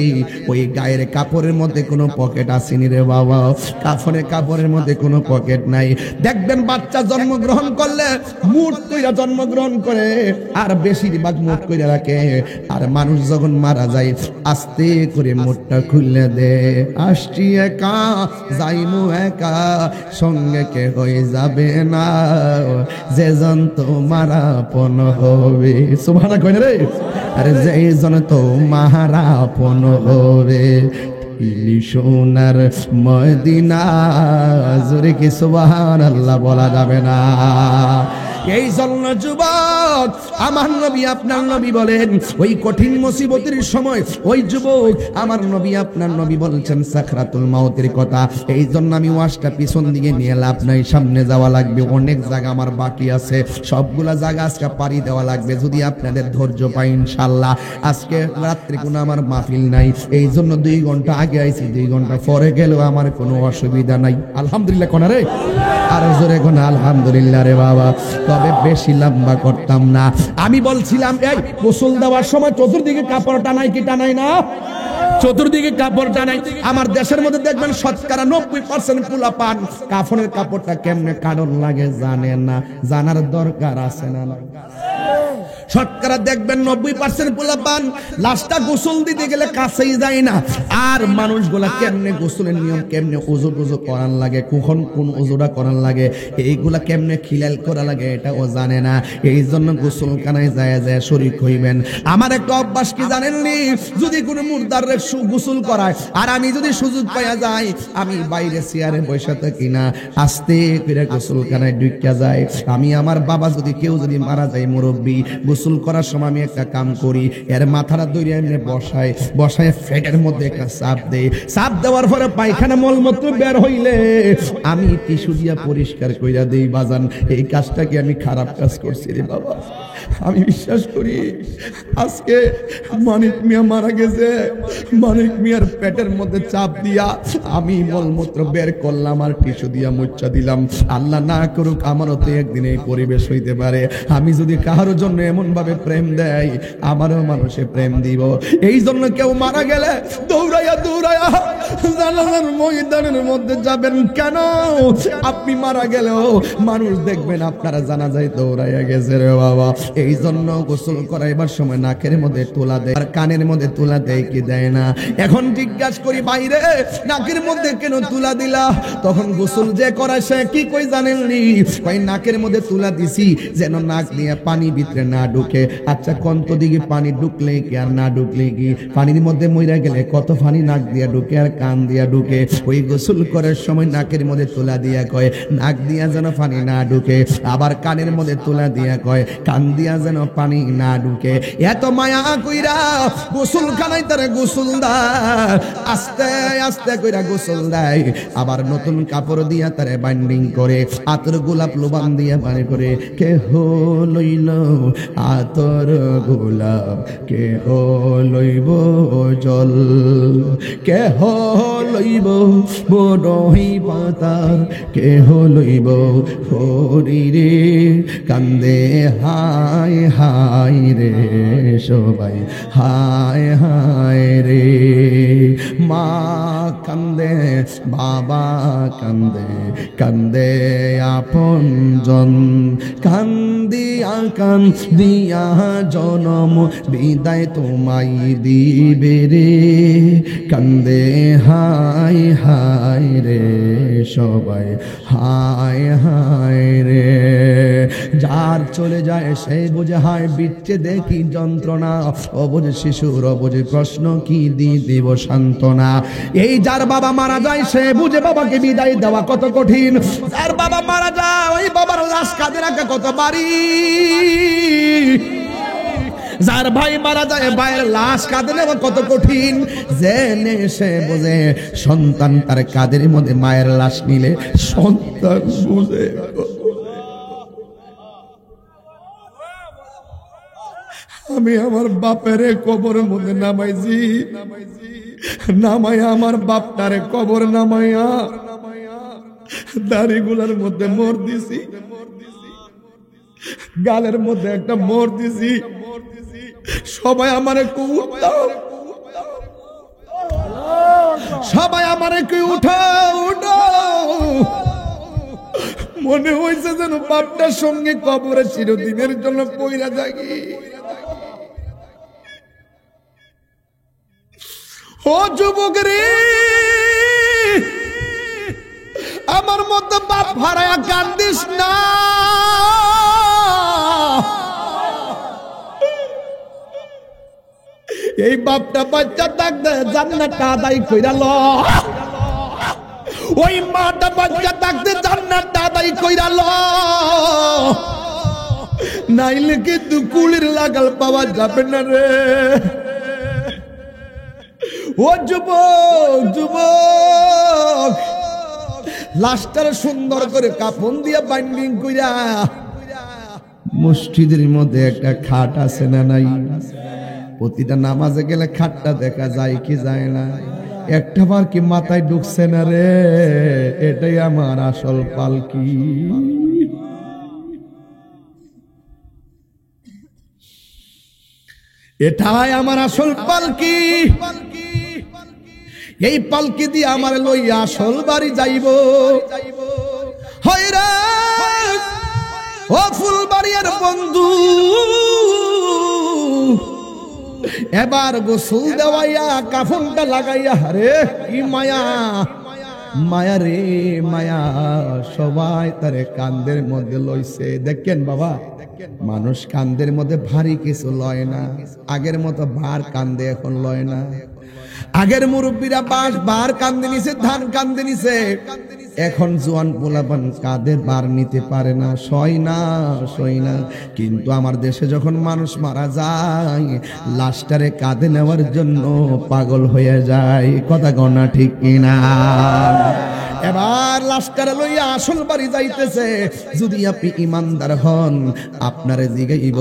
ওই গায়ের কাপড়ের মধ্যে কোনো পকেট আসেনি রে বাবা। কাফনের কাপড়ের মধ্যে কোনো পকেট নাই। দেখবেন বাচ্চা জন্মগ্রহণ করলে মুঠ কইরা জন্মগ্রহণ করে, আর বেশিরভাগ মুঠ কইরা রাখে। আর মানুষ যখন মারা যায়, আস্তে করে মুঠটা খুলে দে, আসছি একা যাইমু একা, সঙ্গে কে হয়ে যাবে না, যে জন তোমার আপন হবে। সুবহানাল্লাহ কই না রে? আরে যে জন তোমার আপন হবে, সোনার মদিনা, জোরে কি সুবহানাল্লাহ বলা যাবে না? এই জন্য যুবক আমার নবী আপনার নবী বলেন, ওই কঠিন মুসিবতের সময় ওই যুবক আমার নবী আপনার নবী বলছেন সাকরাতুল মাউতের কথা। এই জন্য আমি ওয়াজটা পিছন দিকে নিয়ে লাভ নাই, সামনে যাওয়া লাগবে। অনেক জায়গা আমার বাকি আছে, সবগুলা জায়গা আজকে পাড়ি দেওয়া লাগবে যদি আপনাদের ধৈর্য পাই ইনশাআল্লাহ। আজকে রাত্রে কোনো আমার মাহফিল নাই, এই জন্য 2 ঘন্টা আগে আইছি, 2 ঘন্টা পরে গেলেও আমার কোনো অসুবিধা নাই। আলহামদুলিল্লাহ কোনা রে, আর জোরে কোনা আলহামদুলিল্লাহ রে বাবা। তবে বেশি লম্বা করতাম না। আমি বলছিলাম এই গোসল দেওয়ার সময় চতুর্দিকে কাপড় টানাই কি টানাই না? চতুর্দিকে কাপড় টানাই। আমার দেশের মধ্যে দেখবেন শতকরা 90% পোলাপান কাফনের কাপড়টা কেমনে কারণ লাগে জানে না। জানার দরকার আছে না? শতকরা দেখবেন 90% পোলাপান লাশটা গোসল দিতে গেলে কাছেই যায় না। আর মানুষগুলা কেমনে গোসলের নিয়ম, কেমনে ওযু করার লাগে, কখন কোন ওযুটা করার লাগে, এইগুলা কেমনে খিলাল করা লাগে এটাও জানে না। এই জন্য গোসলখানায় যায় শরীক হইবেন। আমার একটা অভ্যাস কি জানেননি? যদি কোনো মুর্দার গোসল করায় আর আমি যদি সুযোগ পাইয়া যাই, আমি বাইরে চেয়ারে বসে থাকি না, আস্তে করে গোসলখানায় ঢুকিয়া যায়। আমি আমার বাবা যদি কেউ যদি মারা যায় মুরব্বী, গোসল করার সময় আমি একটা কাম করি, এর মাথাটা দড়িয়ে এমনি বসায় ফেটের মধ্যে একটা চাপ দেই। চাপ দেওয়ার পরে পায়খানা মলমূত্র বের হইলে আমি টিস্যু দিয়া পরিষ্কার কইরা দেই। বাজান, এই কাজটা কি আমি খারাপ কাজ করছি রে বাবা? আমি বিশ্বাস করি আজকে মানিক মিয়া মারা গেছে, মানিক মিয়ার পেটের মধ্যে চাপ দিয়া আমি মলমূত্র বের করলাম আর টিস্যু দিয়া মুচ্ছা দিলাম। আল্লাহ না করুক আমারও তো একদিন এই পরিবেশ হইতে পারে। আমি যদি কারোর জন্য এমন ভাবে প্রেম দেয়, আমারও মানুষে প্রেম দিব। এই জন্য কেউ মারা গেলে দৌড়াইয়া জানাজার ময়দানের মধ্যে যাবেন কেন? আপনি মারা গেলেও মানুষ দেখবেন আপনারা জানাজায় দৌড়াইয়া গেছে রে বাবা। এই জন্য গোসল করাইবার সময় নাকের মধ্যে তুলা দেয় আর কানের মধ্যে তুলা দেয় কি দেয় না? এখন জিজ্ঞাসা করি বাইরে নাকের মধ্যে কেন তুলা দিলা? তখন গোসল যে করায় সে কি কই জানেননি? কই নাকের মধ্যে তুলা দিছি যেন নাক দিয়ে পানি ভিতরে না ঢুকে। আচ্ছা কন্ত দিকে পানি ঢুকলে কি আর না ঢুকলে কি? পানির মধ্যে মইরা গেলে কত পানি নাক দিয়া ঢুকে আর কান দিয়া ঢুকে। ওই গোসল করার সময় নাকের মধ্যে তুলা দিয়া কয় নাক দিয়া যেন পানি না ঢুকে, আবার কানের মধ্যে তুলা দিয়া কয় কান দিয়া যেন পানি না ঢুকে। এত মায়া কইরা গোসলখানায় তারে গোসল দেয়, আস্তে আস্তে কইরা গোসল দেয়। আবার নতুন কাপড় দিয়া তারে বাইন্ডিং করে, আতর গোলাপ লোবান দিয়া বাড়ি করে। কে লইল আতর গোলাপ, কে লইব জল, কে লইব বড়ই পাতার, কে লইব হরিরে কান্দে হায় হায় রে সবাই হায় হায় রে। মা কান্দে, বাবা কান্দে, কান্দে আপন জন, কান্দিয়া জনম বিদায় তোমায় দিবে রে। কান্দে হায় হায় রে সবাই হায় হায় রে। যার চলে যায় সে বুঝে হায় বিচ্ছে দেখি যন্ত্রণা, অবুঝে শিশুর অবুঝে প্রশ্ন কি দিব সান্ত্বনা। এই যার বাবা মারা যায় সে বুঝে বাবাকে বিদায় দেওয়া কত কঠিন। যার বাবা মারা যায় ওই বাবার লাশ কাঁধে রাখা কত বাড়ি। যার ভাই মারা যায় ভাইয়ের লাশ কাঁধে নেওয়া কত কঠিন। জেনে সে বোঝে সন্তান তার কাঁধের মধ্যে মায়ের লাশ নিলে সন্তান বুঝে। আমি আমার বাপের কবরের মধ্যে নামাইছি, নামাইয়া আমার বাপটারে কবর নামাইয়া দাড়িগুলার মধ্যে মোর দিছি, গালের মধ্যে একটা মোর দিছি। সবাই আমারে উঠাও, সবাই আমারে কি উঠাও। মনে হয়েছে যেন বাপটার সঙ্গে কবরে চিরদিনের জন্য পইরা থাকি। ও যুবক রে, আমার মতো বাপ হারায়া কান্দিস না। এই বাপটা বাচ্চা থাকতে জান্নাতটা আদায় কইরা ল, ওই মাটা বাচ্চা থাকতে জান্নাতটা আদায় কইরা ল, নাইলে কিন্তু কুলির লাগাল পাওয়া যাবে না রে। ও যুবক যুবক, লাশটার সুন্দর করে কাফন দিয়া বাইন্ডিং কইরা মসজিদের মধ্যে একটা খাট আছে না নাই? প্রতিটা নামাজে গেলে খাটটা দেখা যায় কি যায় না? একটা বার কি মাথায় ঢুকছে না রে এটাই আমার আসল পালকি। এটাই আমার আসল পালকি, এই পালকি দিয়ে আমার লইয়া আসল বাড়ি যাইব। হয়রা ও ফুলবাড়িয়ার বন্ধু, এবার গোসল দেওয়াইয়া কাফনটা লাগাইয়া, রে কি মায়া, মায়া রে মায়া, সবাই তারে কান্দের মধ্যে লইছে। দেখেন বাবা, মানুষ কান্দের মধ্যে ভারী কিছু লয় না, আগের মতো ভার কান্দে এখন লয় না। আগের মুরব্বীরা বাঁশ বার কান্দে নিছে, ধান কান্দে নিছে, এখন জোয়ান পোলাপান কাঁধে বার নিতে পারে না, সয় না। কিন্তু আমার দেশে যখন মানুষ মারা যায়, লাশটারে কাঁধে নেওয়ার জন্য পাগল হয়ে যায়। কথা গণা ঠিক কিনা? এবার লাশটারে লইয়া আসল বাড়ি যাইতেছে। যদি আপনি ইমানদার হন, আপনারে জিগাইব,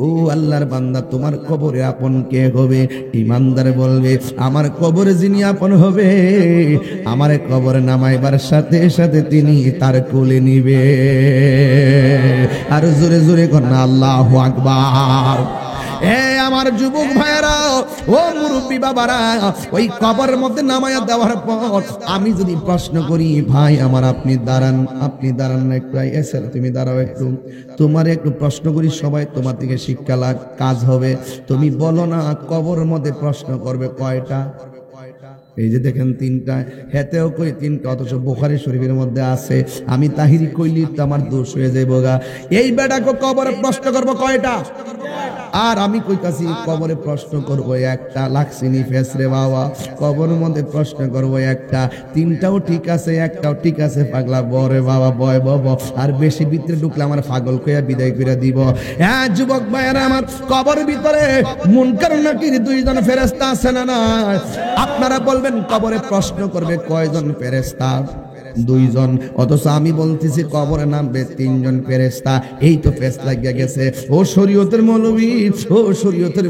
ও আল্লাহর বান্দা, তোমার কবরে আপন কে হবে? ইমানদার বলবে, আমার কবরে যিনি আপন হবে, আমার কবরে নামাইবার সাথে সাথে তিনি তার কোলে নিবে। আর জোরে জোরে কন্যা আল্লাহু আকবার। এ আমার যুবক ভাইরা, ও মুরব্বী বাবারা, ওই কবরের মধ্যে নামায়া দেওয়ার পর আমি যদি প্রশ্ন করি, ভাই আমার আপনি দাঁড়ান না একটু, এসের তুমি দাঁড়াও একটু, তোমার একটু প্রশ্ন করি, সবাই তোমার থেকে শিক্ষা লাগ কাজ হবে। তুমি বলো না কবরের মধ্যে প্রশ্ন করবে কয়টা? এই যে দেখেন তিনটা, হেতেও কই তিনটা, অথচ বুখারী শরীফের মধ্যে আছে। আমি তাহিরি কইলি তো আমার দোষ হয়ে যাইব গা। এই বেটাকে কবরে প্রশ্ন করব কয়টা? আর আমি কইতাছি কবরে প্রশ্ন করব একটা। লাক্সিনি ফেসরে বাবা, কবরের মধ্যে প্রশ্ন করব একটা। তিনটাও ঠিক আছে, একটাও ঠিক আছে, পাগলা বরে বাবা, বয় বাবা, আর বেশি ভিতরে ঢুকলে আমার পাগল কইয়া বিদায় করে দিব। হ্যাঁ যুবক ভাইয়েরা আমার, কবরের ভিতরে মুনকার নাকির দুইজন ফেরেশতা আছে না না? আপনারা বলবেন কবরে প্রশ্ন করবে কয়জন ফেরেশতা? দুইজন, অথচ আমি বলতেছি কবরে নামবে তিনজন ফেরেশতা। এই তো ফেস লাগিয়া গেছে। ও শরীয়তের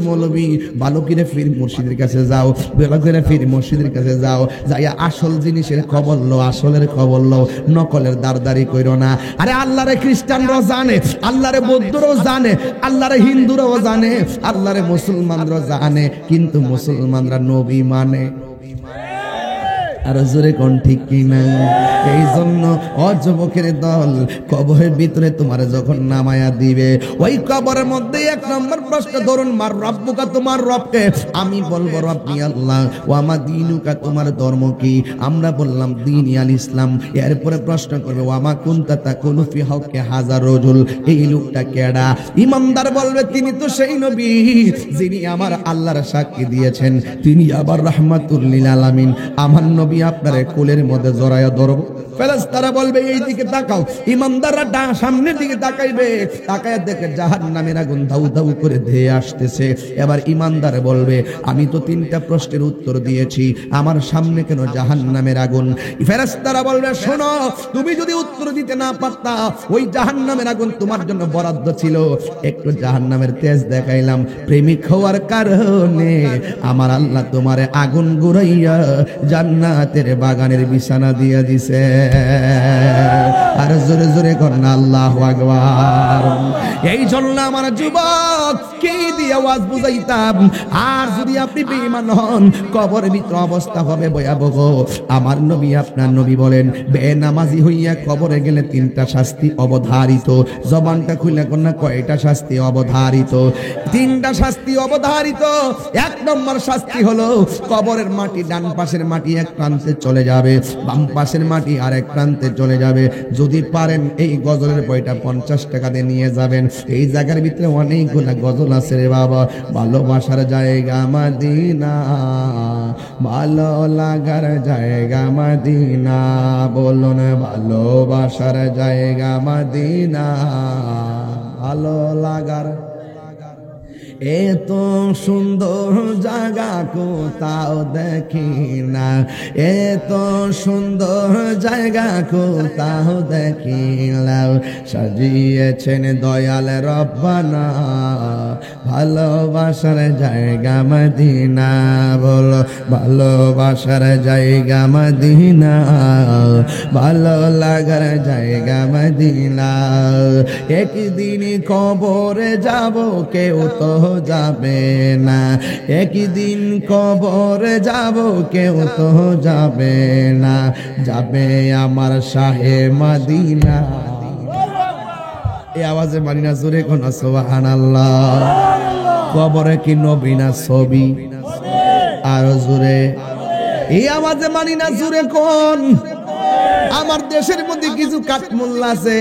মৌলবী, ভালো করে ফির মুর্শিদের কাছে যাও, ভালো করে ফির মুর্শিদের কাছে যাও, যাইয়া আসল জিনিসের খবর লো, আসলের খবর লো, নকলের দারদারি কইরো না। আরে আল্লাহরে খ্রিস্টানরাও জানে, আল্লাহরে বৌদ্ধরাও জানে, আল্লাহরে হিন্দুরাও জানে, আল্লাহরে মুসলমানরাও জানে, কিন্তু মুসলমানরা নবী মানে। আর জোরে কোন ঠিক কিনা? এই জন্য অযুবকের দল, কবরের ভিতরে তোমার যখন নামায়া দিবে, ওই কবরের মধ্যে এক নম্বর প্রশ্ন ধরুন, মার রব্বুকা, তোমার রবকে? আমি বলবো রব্বি আল্লাহ। ওয়া মা দীনুকা, তোমার ধর্ম কি? আমরা বললাম দ্বীন আল ইসলাম। এরপরে প্রশ্ন করবে, ওয়া মা কুনতা তাকুলু ফি হক্কি হাযার রাজুল, এই লোকটা কেডা? ইমানদার বলবে, তিনি তো সেই নবী যিনি আমার আল্লাহর সাক্ষী দিয়েছেন, তিনি আবার রাহমাতুল লিল আলামিন, আমার নবী আপনার কোলের মধ্যে জড়ায়া ধরব। ফেরেশতারা বলবে, এই দিকে তাকাও। ইমানদাররা সামনের দিকে তাকাইবে, তাকায়া দেখে জাহান্নামের আগুন দাউ দাউ করে ধেয়ে আসতেছে। এবার ইমানদার বলবে, আমি তো তিনটা প্রশ্নের উত্তর দিয়েছি, আমার সামনে কেন জাহান্নামের আগুন? ফেরেশতারা বলবে, শোনো, তুমি যদি উত্তর দিতে না পারতা, ওই জাহান্নামের আগুন তোমার জন্য বরাদ্দ ছিল। একটু জাহান্নামের তেজ দেখাইলাম, প্রেমিক হওয়ার কারণে আমার আল্লাহ তোমারে আগুন গুড়াইয়া জান্নাতের বাগানের বিছানা দিয়া দিছে। আর জোরে জোরে করেন আল্লাহু আকবার। এই জন্য আমার যুবক কে দিয়ে আওয়াজ বুঝাইতাম, আর যদি আপনি বেঈমান হন, কবরের ভিতর অবস্থা হবে ভয়াবহ। আমার নবী, আপনার নবী বলেন, বেনামাজি হইয়া কবরে গেলে তিনটা শাস্তি অবধারিত। জবানটা খুলে কোন কয়টা শাস্তি অবধারিত? তিনটা শাস্তি অবধারিত। এক নম্বর শাস্তি হলো, কবরের মাটি, ডান পাশের মাটি এক প্রান্তে চলে যাবে, বাম পাশের মাটি আরেক প্রান্তে চলে যাবে। যদি পারেন এই গজলের বইটা 50 টাকা দিয়ে নিয়ে যাবেন। এই জায়গার ভিতরে অনেকগুলা গজল আছে রে বাবা। ভালোবাসার জায়গা মদিনা, ভালো লাগার জায়গা মদিনা, বলুন ভালোবাসার জায়গা মদিনা, ভালো লাগার। এত সুন্দর জায়গা কোথাও দেখি না, এত সুন্দর জায়গা কোথাও দেখি না, সাজিয়েছেন দয়াল রব্বানা, ভালোবাসার জায়গা মদিনা, বলো ভালোবাসার জায়গা মদিনা, ভালো লাগার জায়গা মদিনা। একদিন কবরে যাব কেউ তো যাবে না, একদিন কবরে যাব কেউ তো যাবে না, যাবে আমার শাহে মদিনা। এই আওয়াজে মানি না জোরে কোন সুবহানাল্লাহ। কবরে কি নবী না ছবি? আর জোরে এই আওয়াজে মানি না জোরে কোন। আমার দেশের মধ্যে কিছু কাঠমোল্লা আছে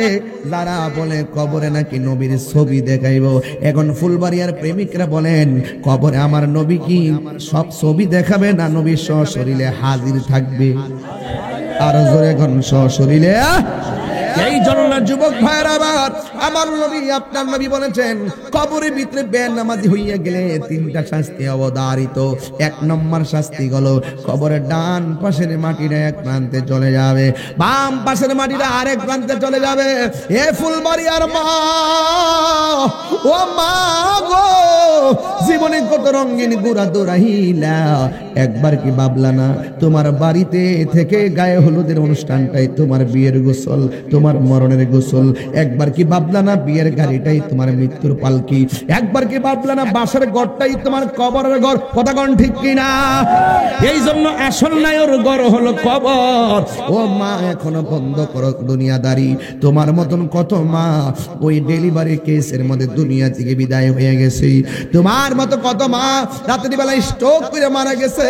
যারা বলে কবরে নাকি নবীর ছবি দেখাইব। এখন ফুলবাড়িয়ার প্রেমিকরা বলেন কবরে আমার নবী কি সব ছবি দেখাবে না নবীর সশরীরে হাজির থাকবে? আর জোরে কোন সশরীরে। এই জন্য যুবক ভাইরা আমার নবী আপনার নবী বলেছেন কবরের ভিতরে বেনামাজি হইয়া গেলে তিনটা শাস্তি অবধারিত। এক নম্বর শাস্তি হলো কবরের ডান পাশের মাটিটা এক প্রান্তে চলে যাবে, বাম পাশের মাটিটা আরেক প্রান্তে চলে যাবে। এ ফুলবাড়িয়ার মা, ও মা গো, জীবনে কত রঙিন ঘোরা দৌড়াইলা, একবার কি ভাবলা না তোমার বাড়িতে থেকে গায়ে হলুদের অনুষ্ঠানটাই তোমার বিয়ের গোসল, তোমার মরণের গোসল? একবার কি ভাবলা না বিয়ের গাড়িটাই তোমার মৃত্যুর পালকি? একবার কি ভাবলা না বাসার ঘরটাই তোমার কবরের ঘর? কথা কোন ঠিক কিনা? এই জন্য আসল নায়র ঘর হলো কবর। ও মা, এখনো বন্ধ করো দুনিয়াদারি। তোমার মতন কত মা ওই ডেলিভারি কেসের মধ্যে দুনিয়া থেকে বিদায় হয়ে গেছে। তোমার মতো কত মা রাতের বেলায় স্ট্রোক করে মারা গেছে।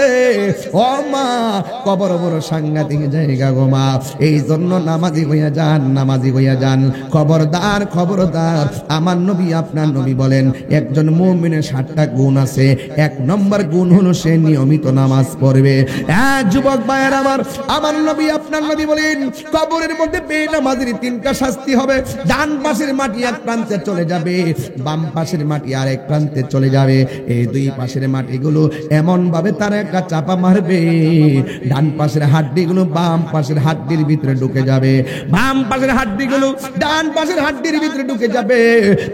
ও মা, কবর বড় সাংঘাতিক জায়গা গো মা। এই জন্য নামাজি হইয়া যান, নামাজি হইয়া যান। খবরদার, খবরদার। আমার নবী আপনার নবী বলেন একজন মুমিনের 7টা গুণ আছে। এক নম্বর গুণ হলো সে নিয়মিত নামাজ পড়বে। যুবক ভাইয়ের আমার নবী আপনার নবী বলেন কবরের মধ্যে বেনামাজির 3টা শাস্তি হবে। ডান পাশের মাটি এক প্রান্তে চলে যাবে, বাম পাশের মাটি আরেক প্রান্তে চলে যাবে। এই দুই পাশের মাটিগুলো এমন ভাবে তারা একটা চাপা মারবে, ডান পাশের হাড্ডিগুলো বাম পাশের হাড্ডির ভিতরে ঢুকে যাবে, বাম পাশের হাড্ডিগুলো ডান পাশের হাড্ডির ভিতরে ঢুকে যাবে।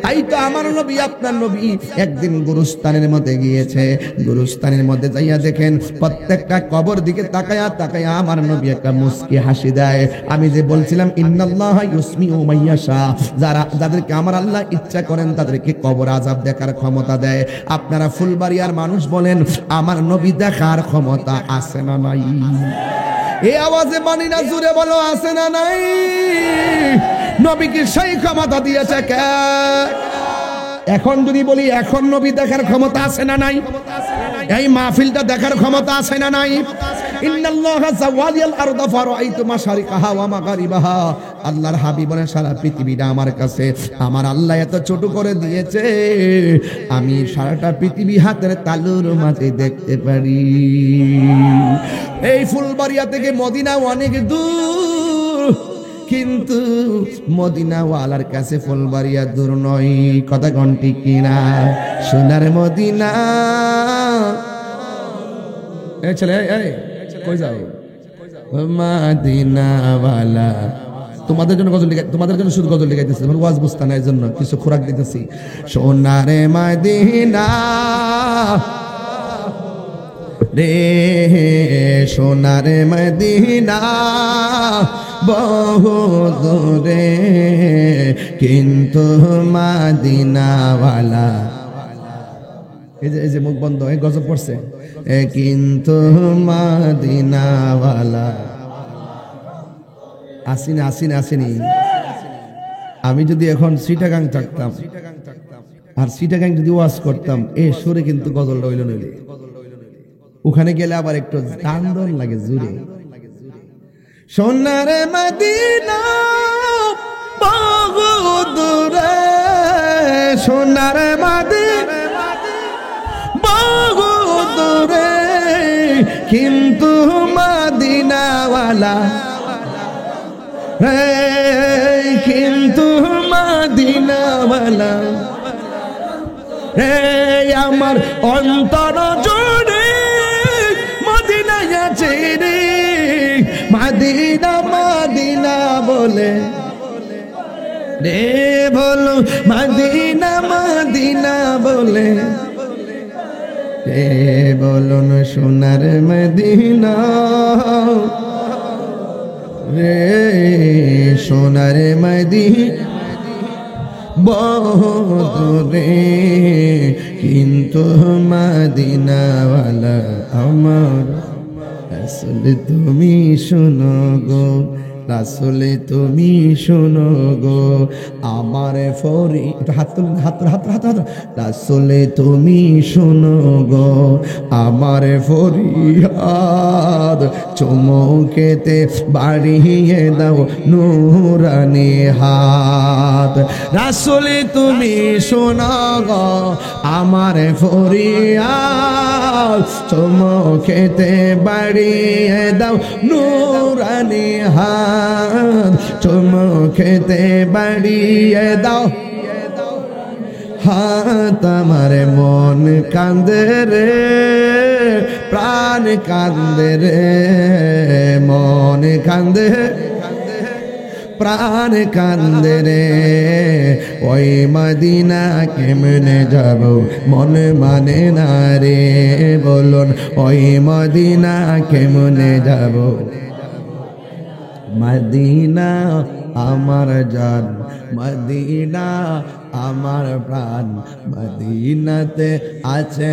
তাই তো আমার নবী আপনার নবী একদিন গুরুস্থানের মধ্যে গিয়েছে। গুরুস্থানের মধ্যে যাইয়া দেখেন প্রত্যেকটা কবর দিকে তাকায়া তাকায়া আমার নবী একটা মুস্কি হাসি দেয়। আমি যে বলছিলাম ইন্নাল্লাহা ইউসমিউ মাইয়াশা, যাদেরকে আমার আল্লাহ ইচ্ছা করেন তাদেরকে কবর আযাব দেখার ক্ষমতা দেয়। আপনারা ফুলবাড়িয়ার মানুষ বলেন আমার নবী দেখার ক্ষমতা আছে না নাই? এই আওয়াজে মানি না জুড়ে বলো আছে না নাই? নবীকে সেই ক্ষমতা দিয়েছে কে? এখন যদি বলি এখন নবী দেখার ক্ষমতা আছে না নাই? এই মাহফিলটা দেখার ক্ষমতা আছে না নাই? ইন্নাল্লাহা যাওয়ালিয়াল আরদা ফারাআইতু মাশারিকাহা ওয়া মাগারিবাহা। আল্লাহর হাবিব বলেন সারা পৃথিবীটা আমার কাছে আমার আল্লাহ এত ছোট করে দিয়েছে, আমি সারাটা পৃথিবী হাতের তালুর মাঝে দেখতে পারি। এই ফুলবাড়িয়া থেকে মদিনা অনেক দূর, কিন্তু মদিনাওয়ালার কাছে ফুলবাড়িয়া দূর নয়। কথা কোন ঠিক কিনা? সোনার মদিনা। এই ছেলে, এই কই যাও? মদিনাওয়ালা। তোমাদের জন্য গজল লিখা, তোমাদের জন্য শুধু গজল লিখাইতেছি, মানে ওয়াজ বুঝতে না, এই জন্য কিছু খোরাক দিতেছি। সোনার মদিনা রে, সোনার মদিনা বহু দূরে, কিন্তু মদিনাওয়ালা। এই যে মুখ বন্ধ, এই গজব পড়ছে, কিন্তু মদিনাওয়ালা। আসিনি আসিনি আসিনি। আমি যদি এখন চিটাগাং থাকতাম আর চিটাগাং যদি ওয়াজ করতাম এ সুরে কিন্তু গজল রইল নইলে, ওখানে গেলে আবার একটু দান লাগে জুড়ে। সোনার মদিনা বহু দূরে, সোনার মদিনা বহু দূরে, কিন্তু মদিনাওয়ালা, কিন্তু মদিনাওয়ালা রে, আমার অন্তর জুড়ে মদিনা আছে রে। মদিনা মদিনা বলে রে, বলো মদিনা মদিনা বলে রে, বলুন সোনার মদিনা রে সোনার মদিনা বহুদূরে, কিন্তু মদিনাওয়ালা আমার রাসূল তুমি শোনো গো, রাসূল তুমি শোনো গো আমার ফরি, হাত তুলুন, হাত তুলুন, হাত হাত হাত, রাসূল তুমি শোনো গো আমার ফরিয়াদ, চুমুকেতে বাড়িয়ে দাও নূরানি হাত, রাসূল তুমি শোনো গো আমার ফরিয়াদ, চুমুকেতে বাড়িয়ে দাও নূরানি হাত, চুমুকেতে বাড়িয়ে দাও হাত, আমার মন কান্দে রে, প্রাণ কান্দে রে, মন কান্দে, প্রাণ কান্দে রে, ওই মদিনা কেমনে যাব মন মানে না রে, বলুন ওই মদিনা কেমনে যাব, মদিনা আমার জান, মদিনা আমার প্রাণ, মদিনাতে আছে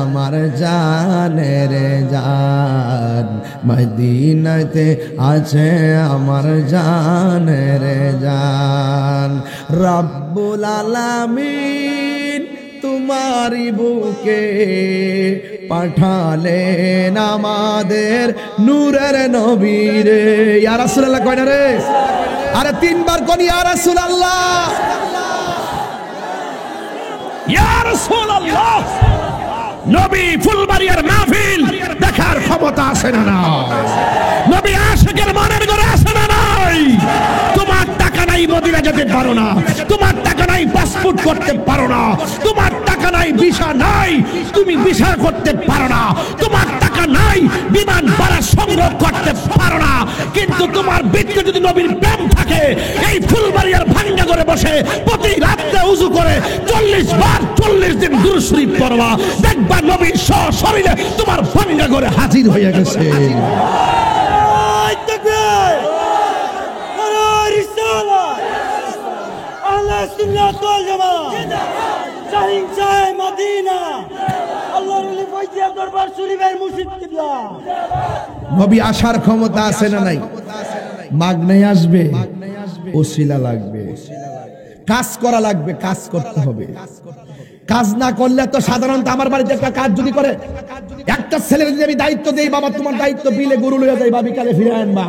আমার জানের জান, মদিনাতে আছে আমার জানের জান, রব্বুল আলামিন তোমারি বুকে পাঠালেন আমাদের নূরের নবী রে, ইয়া রাসূলুল্লাহ কয় না রে, আরে তিনবার কোন ইয়া রাসূলুল্লাহ, ইয়া রাসূলুল্লাহ। নবী ফুলবাড়িয়ার মাহফিল দেখার ক্ষমতা আছে না না? নবী আশিকের মনের ঘরে আছে না নাই? তোমার টাকা নাই মদিনা যেতে পারো না, তোমার টাকা নাই পাসপোর্ট করতে পারো না, তোমার টাকা নাই ভিসা নাই, তুমি ভিসা করতে পারো না, তোমার টাকা নাই বিমান ভাড়া সংগ্রহ করতে পারো না, কিন্তু তোমার ভিতরে যদি নবীর প্রেম থাকে, এই ফুলবাড়িয়ার ভাঙ্গা ঘরে বসে প্রতি রাতে ওযু করে 40 বার 40 দিন দুরূদ শরীফ পড়বা, দেখবা নবীর শরীরে তোমার ভাঙ্গা ঘরে হাজির হয়ে গেছে। নবী আসার ক্ষমতা আছে না নাই? মাগনাই আসবে, ওসিলা লাগবে, কাজ করা লাগবে, কাজ করতে হবে। কাজ না করলে তো সাধারণত আমার বাড়িতে একটা কাজ যদি করে, একটা ছেলে যদি আমি দায়িত্ব দেই, বাবা তোমার দায়িত্ব বিলে গরু লইয়া যাইবা, বিকালে ফিরে আনবা,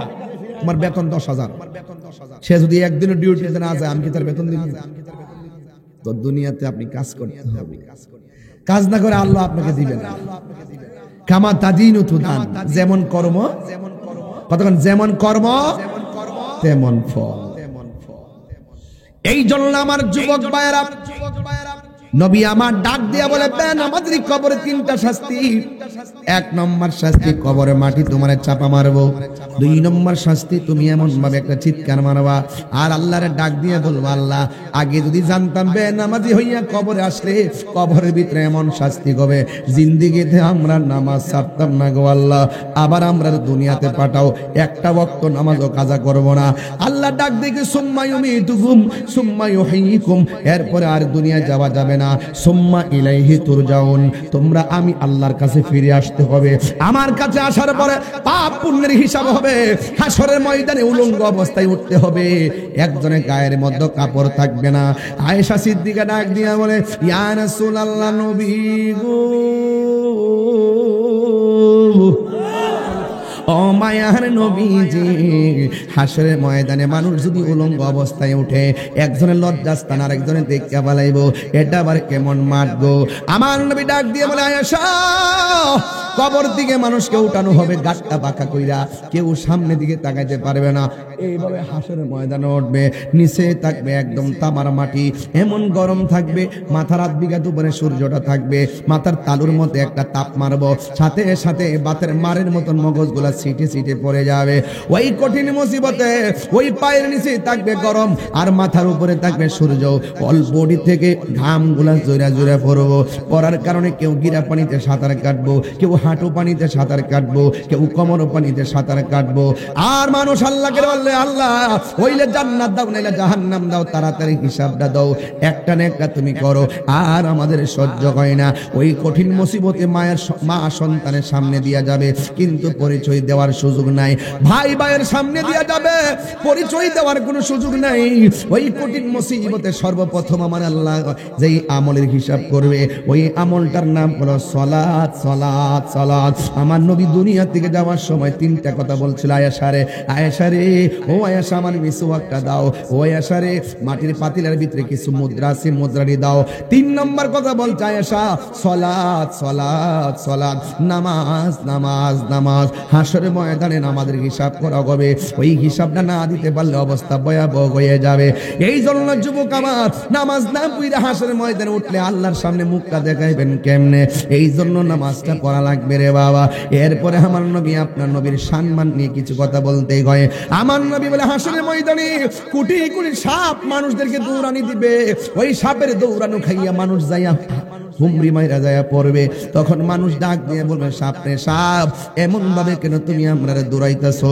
তোমার বেতন 10,000, সে যদি একদিনও ডিউটিতে না যায় আমি কি তার বেতন দিব? তো দুনিয়াতে আপনি কাজ করতে হবে, কাজ না করে আল্লাহ আপনাকে দিবেন না। কামা তাদিনু তুদান, যেমন কর্ম, কতক্ষণ যেমন কর্ম তেমন ফল। এই জন্য আমার যুবক ভাইয়েরা, নবী আমার ডাক দিয়া বলে দেন আমাদের কবরে 3টা শাস্তি। 1 নম্বর শাস্তি, কবরে মাটি তোমারে চাপা মারবো। 2 নম্বর শাস্তি, তুমি এমন ভাবে একটা চিৎকার মারবা আর আল্লাহরে ডাক দিয়ে বলবো, আল্লাহ আগে যদি জানতাম বেনামাজি হইয়া কবরে আসলে কবরের ভিতরে এমন শাস্তি হবে, জিন্দেগিতে আমরা নামাজ ছাড়তাম না গো আল্লাহ, আবার আমরা দুনিয়াতে পাঠাও, একটা ওয়াক্ত নামাজও কাজা করব না। আল্লাহ ডাক দিয়ে সুম্মা ইউমিতুকুম সুম্মা ইউহয়িকুম, এরপরে আর দুনিয়া যাওয়া যাবে না, সুম্মা ইলাইহি তুরজাউন, তোমরা আমি আল্লাহর কাছে ফিরে আসতে হবে। আমার কাছে আসার পরে পাপ পুণ্যের হিসাব হবে, হাসরের ময়দানে উলঙ্গ অবস্থায় উঠতে হবে, একজনের গায়ের মধ্যে কাপড় থাকবে না। আয়েশা সিদ্দিকা ডাক দিয়া বলে, ইয়া রাসূলুল্লাহ, নবী গো, ও মায়ার নবীজি, হাসরের ময়দানে মানুষ যদি উলঙ্গ অবস্থায় উঠে, একজনের লজ্জাস্থান আর একজনের দেখতে পালাইব, এটা আবার কেমন মাঠ গো। আমার নবী ডাক দিয়ে বলে, আয়েশা, কবর দিকে মানুষকে উঠানো হবে গাট্টা বাঁকা কইরা, কেউ সামনে দিকে তাকাইতে পারবে না, এইভাবে হাসরের ময়দানে উঠবে, নিচে থাকবে একদম তামার মাটি, এমন গরম থাকবে, মাথার 8 বিঘা উপরে সূর্যটা থাকবে, মাথার তালুর মধ্যে একটা তাপ মারবো, সাথে সাথে বাতের মারের মতন মগজগুলা সিটে সিটে পড়ে যাবে। ওই কঠিন মুসিবতে ওই পায়ের নিচে থাকবে গরম আর মাথার উপরে থাকবে সূর্য, অল বডি থেকে ঘামগুলা জোরা জোরা পড়বো, পড়ার কারণে কেউ গিরা পানিতে সাঁতার কাটবো, কেউ হাঁটু পানিতে সাঁতার কাটবো, কেউ কোমর পানিতে সাঁতার কাটবো। আর মানুষ আল্লাহকে বললে, আল্লাহ হইলে জান্নাত দাও নাইলে জাহান্নাম দাও, তাড়াতাড়ি হিসাবটা দাও, একটা না একটা তুমি করো। আর আমাদের সহ্য হয় না। ওই কঠিন মুসিবতে মা সন্তানের সামনে দিয়া যাবে, কিন্তু পরিচয় দেওয়ার সুযোগ নাই। ভাই ভাইয়ের সামনে দিয়া যাবে, পরিচয় দেওয়ার কোনো সুযোগ নাই। ওই কঠিন মুসিবতে সর্বপ্রথম আমার আল্লাহ যেই আমলের হিসাব করবে, ওই আমলটার নাম হলো সালাত। সালাত সালাত। আমার নবী দুনিয়া থেকে যাওয়ার সময় তিনটা কথা বলছিল, আয়েশা রে, আয়েশা রে, ও আয়েশা আমার মিসওয়াকটা দাও, ও আয়েশা রে মাটির পাতিলের ভিতরে কিছু মুদ্রা আছে, মুদ্রাটি দাও। তিন নম্বর কথা বলছে আয়েশা, সালাত সালাত সালাত, নামাজ নামাজ নামাজ। হাসরের ময়দানে নামাজের হিসাব করা হবে, ওই হিসাবটা না দিতে পারলে অবস্থা ভয়াবহ হয়ে যাবে। এই জন্য যুবক আমার, নামাজ না পড়ে হাসরের ময়দানে উঠলে আল্লাহর সামনে মুখটা দেখাইবেন কেমনে? এই জন্য নামাজটা পড়া লাগবে রে বাবা। এরপরে আমার নবী আপনার নবীর সম্মান নিয়ে কিছু কথা বলতেই হয়। আমার নবী বলে, হাসরের ময়দানে কোটি কোটি সাপ মানুষদেরকে দৌড়ানি দিবে, ওই সাপের দৌড়ানো খাইয়া মানুষ যাইয়া হুমরি মাইরা যায়া পড়বে। তখন মানুষ ডাক দিয়ে বলবে, সাপ রে সাপ, এমন ভাবে কেন তুমি আমরা দৌড়াইতেছো?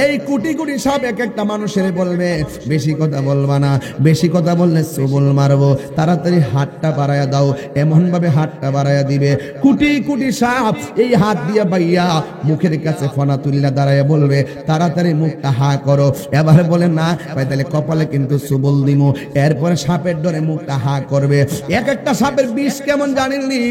এই কোটি কোটি সাপ এক একটা মানুষের বলবে, বেশি কথা বলবা না, বেশি কথা বললে সবল মারবো, তাড়াতাড়ি হাতটা বাড়াইয়া দাও। এমন ভাবে হাতটা বাড়াইয়া দিবে, কোটি কোটি সাপ এই হাত দিয়ে বাইয়া মুখের কাছে ফনা তুলিয়া দাঁড়াইয়া বলবে, তাড়াতাড়ি মুখটা হা করো। এবার বলে না ভাই, তাহলে কপালে কিন্তু সবল দিমু। এরপরে সাপের ডরে মুখটা হা করবে। এক একটা সাপের বিষ কেমন জানেননি?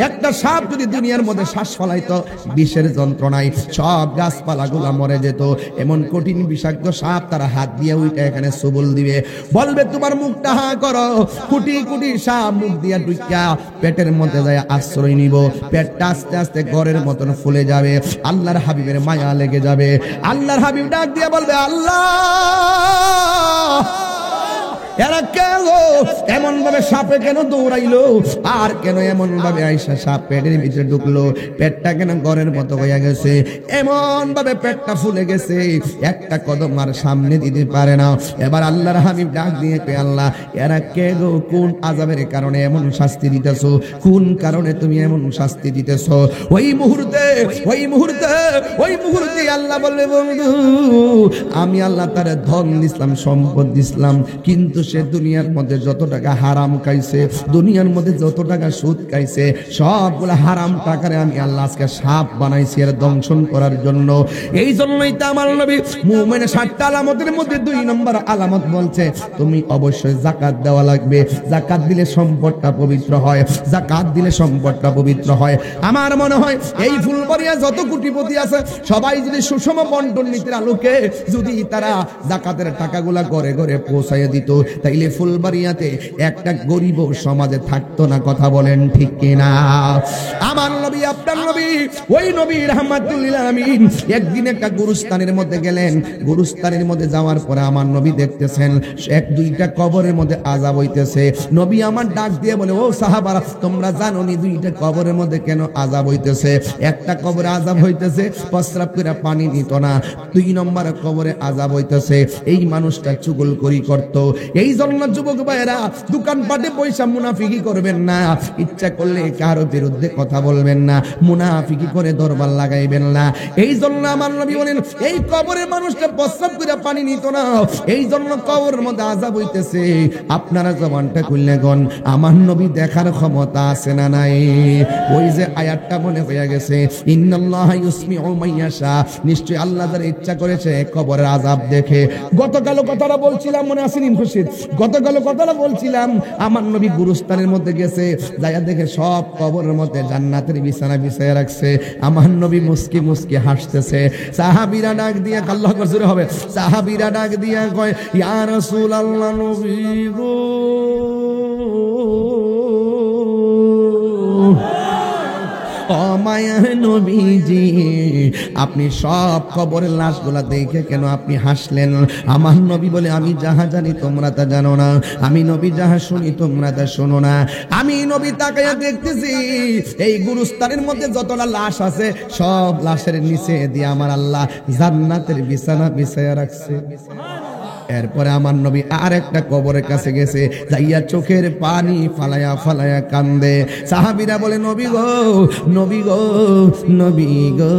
একটা সাপ যদি দুনিয়ার মধ্যে শ্বাস ফলাইতো, বিষের যন্ত্রণায় সব গাছপালা গুলা মরে যেত। এমন কঠিন বিষাক্ত সাপ তারা হাত দিয়ে উইটা এখানে সবল দিবে, বলবে তোমার মুখটা হা করো। কোটি কোটি সাপ মুখ দিয়া ঢুকিয়া পেটের মধ্যে যায় আশ্রয় নিব। পেটটা আস্তে আস্তে ঘরের মতন ফুলে যাবে। আল্লাহর হাবিবের মায়া লেগে যাবে। আল্লাহর হাবিব ডাক দিয়ে বলবে, আল্লাহ এরা কেন এমন ভাবে সাপে কেন দৌড়াইলো? আর কেন এমন ভাবে আইসা সাপ পেটের ভিতরে ঢুকলো? পেটটা কেন ঘরের মতো হয়ে গেছে? এমন ভাবে পেটটা ফুলে গেছে, একটা কদম আর সামনে দিতে পারে না। এবার আল্লাহর হাবিব ডাক দিয়ে কে, আল্লাহ এরা কে গো? কোন আযাবের কারণে এমন শাস্তি দিতেছো? কোন কারণে তুমি এমন শাস্তি দিতেছো? ওই মুহূর্তে ওই মুহূর্তে ওই মুহূর্তে আল্লাহ বলবে, বন্ধু আমি আল্লাহ তার ধন দিলাম, সম্পদ দিলাম, কিন্তু সে দুনিয়ার মধ্যে যত টাকা হারাম খাইছে, দুনিয়ার মধ্যে যত টাকা সুদ খাইছে, সবগুলো হারাম টাকারে আমি আল্লাহ আজকে সাপ বানাইছি এর দংশন করার জন্য। এই জন্যই তো আমার নবী মুমিনের 7টা আলামতের মধ্যে 2 নম্বর আলামত বলছে, তুমি অবশ্যই যাকাত দেওয়া লাগবে। যাকাত দিলে সম্পদটা পবিত্র হয়, যাকাত দিলে সম্পদটা পবিত্র হয়। আমার মনে হয় এই ফুলবাড়িয়া যত কোটিপতি আছে সবাই যদি সুষম বন্টন নীতির আলোকে যদি তারা যাকাতের টাকাগুলা ঘরে ঘরে পৌঁছাইয়া দিত, তাইলে ফুলবাড়িয়াতে একটা গরিব সমাজে থাকতো না। কথা বলেন ঠিক কিনা? আমার নবী আপনার নবী ওই নবী রাহমাতুল লিল আলামিন একদিন একটা গুরুস্থানের মধ্যে গেলেন। গুরুস্থানের মধ্যে যাওয়ার পরে আমার নবী দেখতেছেন 1-2টা কবরের মধ্যে আযাব হইতেছে। নবী আমার ডাক দিয়ে বলে, ও সাহাবারা তোমরা জানো নি 2টা কবরের মধ্যে কেন আযাব হইতেছে? একটা কবরে আযাব হইতেছে প্রস্রাব করে পানি নিত না, 2 নম্বর কবরে আযাব হইতেছে এই মানুষটা চুগলখড়ি করত। এই জন্য যুবক ভাইয়েরা দোকানপাটে পয়সা মুনাফিকি করবেন না, ইচ্ছা করলে কারো বিরুদ্ধে কথা বলবেন না, মুনাফিকি করে দরবার লাগাইবেন না। এই জন্য আমার নবী বলেন, এই কবরের মানুষটা প্রস্রাব করে পানি নিত না, এই জন্য কবরের মধ্যে আযাব হইতেছে। আপনারা জবানটা খুললে গন, আমার নবী দেখার ক্ষমতা আছে না নাই? ওই যে আয়াতটা মনে হয়ে গেছে, ইন্নাল্লাহা ইউসমিউ মাইয়াশা, নিশ্চয় আল্লাহ যার ইচ্ছা করেছে কবরের আযাব দেখে। গতকাল কথাটা বলছিলাম, মনে আছে নিম খুশিদ? গতকাল কথাটা বলছিলাম, আমার নবী গুরুস্থানের মধ্যে গেছে, যাইয়া দেখে সব কবরের মধ্যে জান্নাতের বিছানা বিছাইয়া রাখছে। আমার নবী মুস্কি মুস্কি হাসতেছে। সাহাবীরা ডাক দিয়া, আল্লাহু আকবার জোরে হবে, সাহাবীরা ডাক দিয়া কয়, ইয়া রাসূলুল্লাহ নবী গো, ও ও মায়ার নবীজি, আপনি সব কবরের লাশগুলা দেখে কেন আপনি হাসলেন? আমার নবী বলে, আমি যাহা জানি তোমরা তা জানো না, আমি নবী যাহা শুনি তোমরা তা শোনো না। আমি নবী তাকায়া দেখতেছি এই গুরুস্থানের মধ্যে যতটা লাশ আছে সব লাশের নিচে দিয়ে আমার আল্লাহ জান্নাতের বিছানা বিছায়া রাখছে। এরপরে আমার নবী আর একটা কবরের কাছে গেছে, যাইয়া চোখের পানি ফালায়া ফালায়া কান্দে। সাহাবীরা বলে, নবী গো, নবী গো, নবী গো,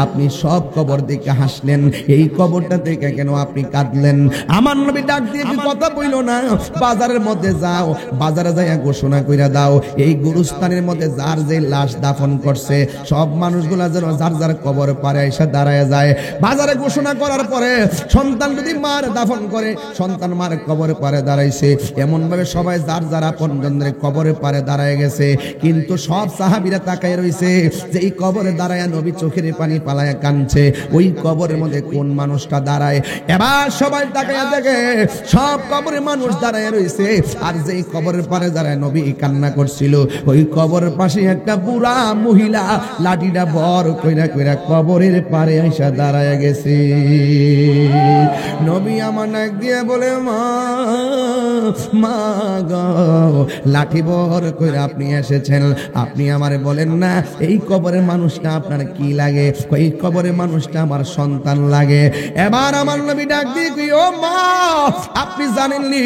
আপনি সব কবর দেখে হাসলেন, এই কবরটা দেখে কেন আপনি কাঁদলেন? আমার নবী ডাক দিয়ে কি কথা বইল না, বাজারের মধ্যে যাও, বাজারে যাইয়া ঘোষণা কইরা দাও, এই গুরুস্থানের মধ্যে যার যে লাশ দাফন করছে সব মানুষগুলা যেন যার যার কবর পারে এসে দাঁড়ায় যায়। বাজারে ঘোষণা করার পরে সন্তান যদি মার দাফন করে, সন্তান মার কবরে পারে দাঁড়াইছে, এমন ভাবে সবাই যার যার আপনজনদের কবরে পারে দাঁড়ায় গেছে। কিন্তু সব সাহাবীরা তাকায় রইছে যে এই কবরে দাঁড়ায় নবী চোখের পানি পালায়া কাঁদছে, ওই কবরের মধ্যে কোন মানুষটা দাঁড়ায়। এবার সবাই তাকায় দেখে সব কবরে মানুষ দাঁড়ায় রইছে, আর যেই কবরের পারে দাঁড়ায় নবী কান্না করছিল, ওই কবরের পাশে একটা বুড়া মহিলা লাঠিটা বড় কইরা কইরা কবরের পারে এসে দাঁড়ায় গেছে। নবী আমার নাক দিয়ে বলে, মা মা গো, লাঠি বহর করে আপনি এসেছেন, আপনি আমারে বলেন না এই কবরের মানুষটা আপনার কি লাগে? এই কবরের মানুষটা আমার সন্তান লাগে। এবার আমার নবী ডাক দিয়ে কই, ও মা, আপনি জানেননি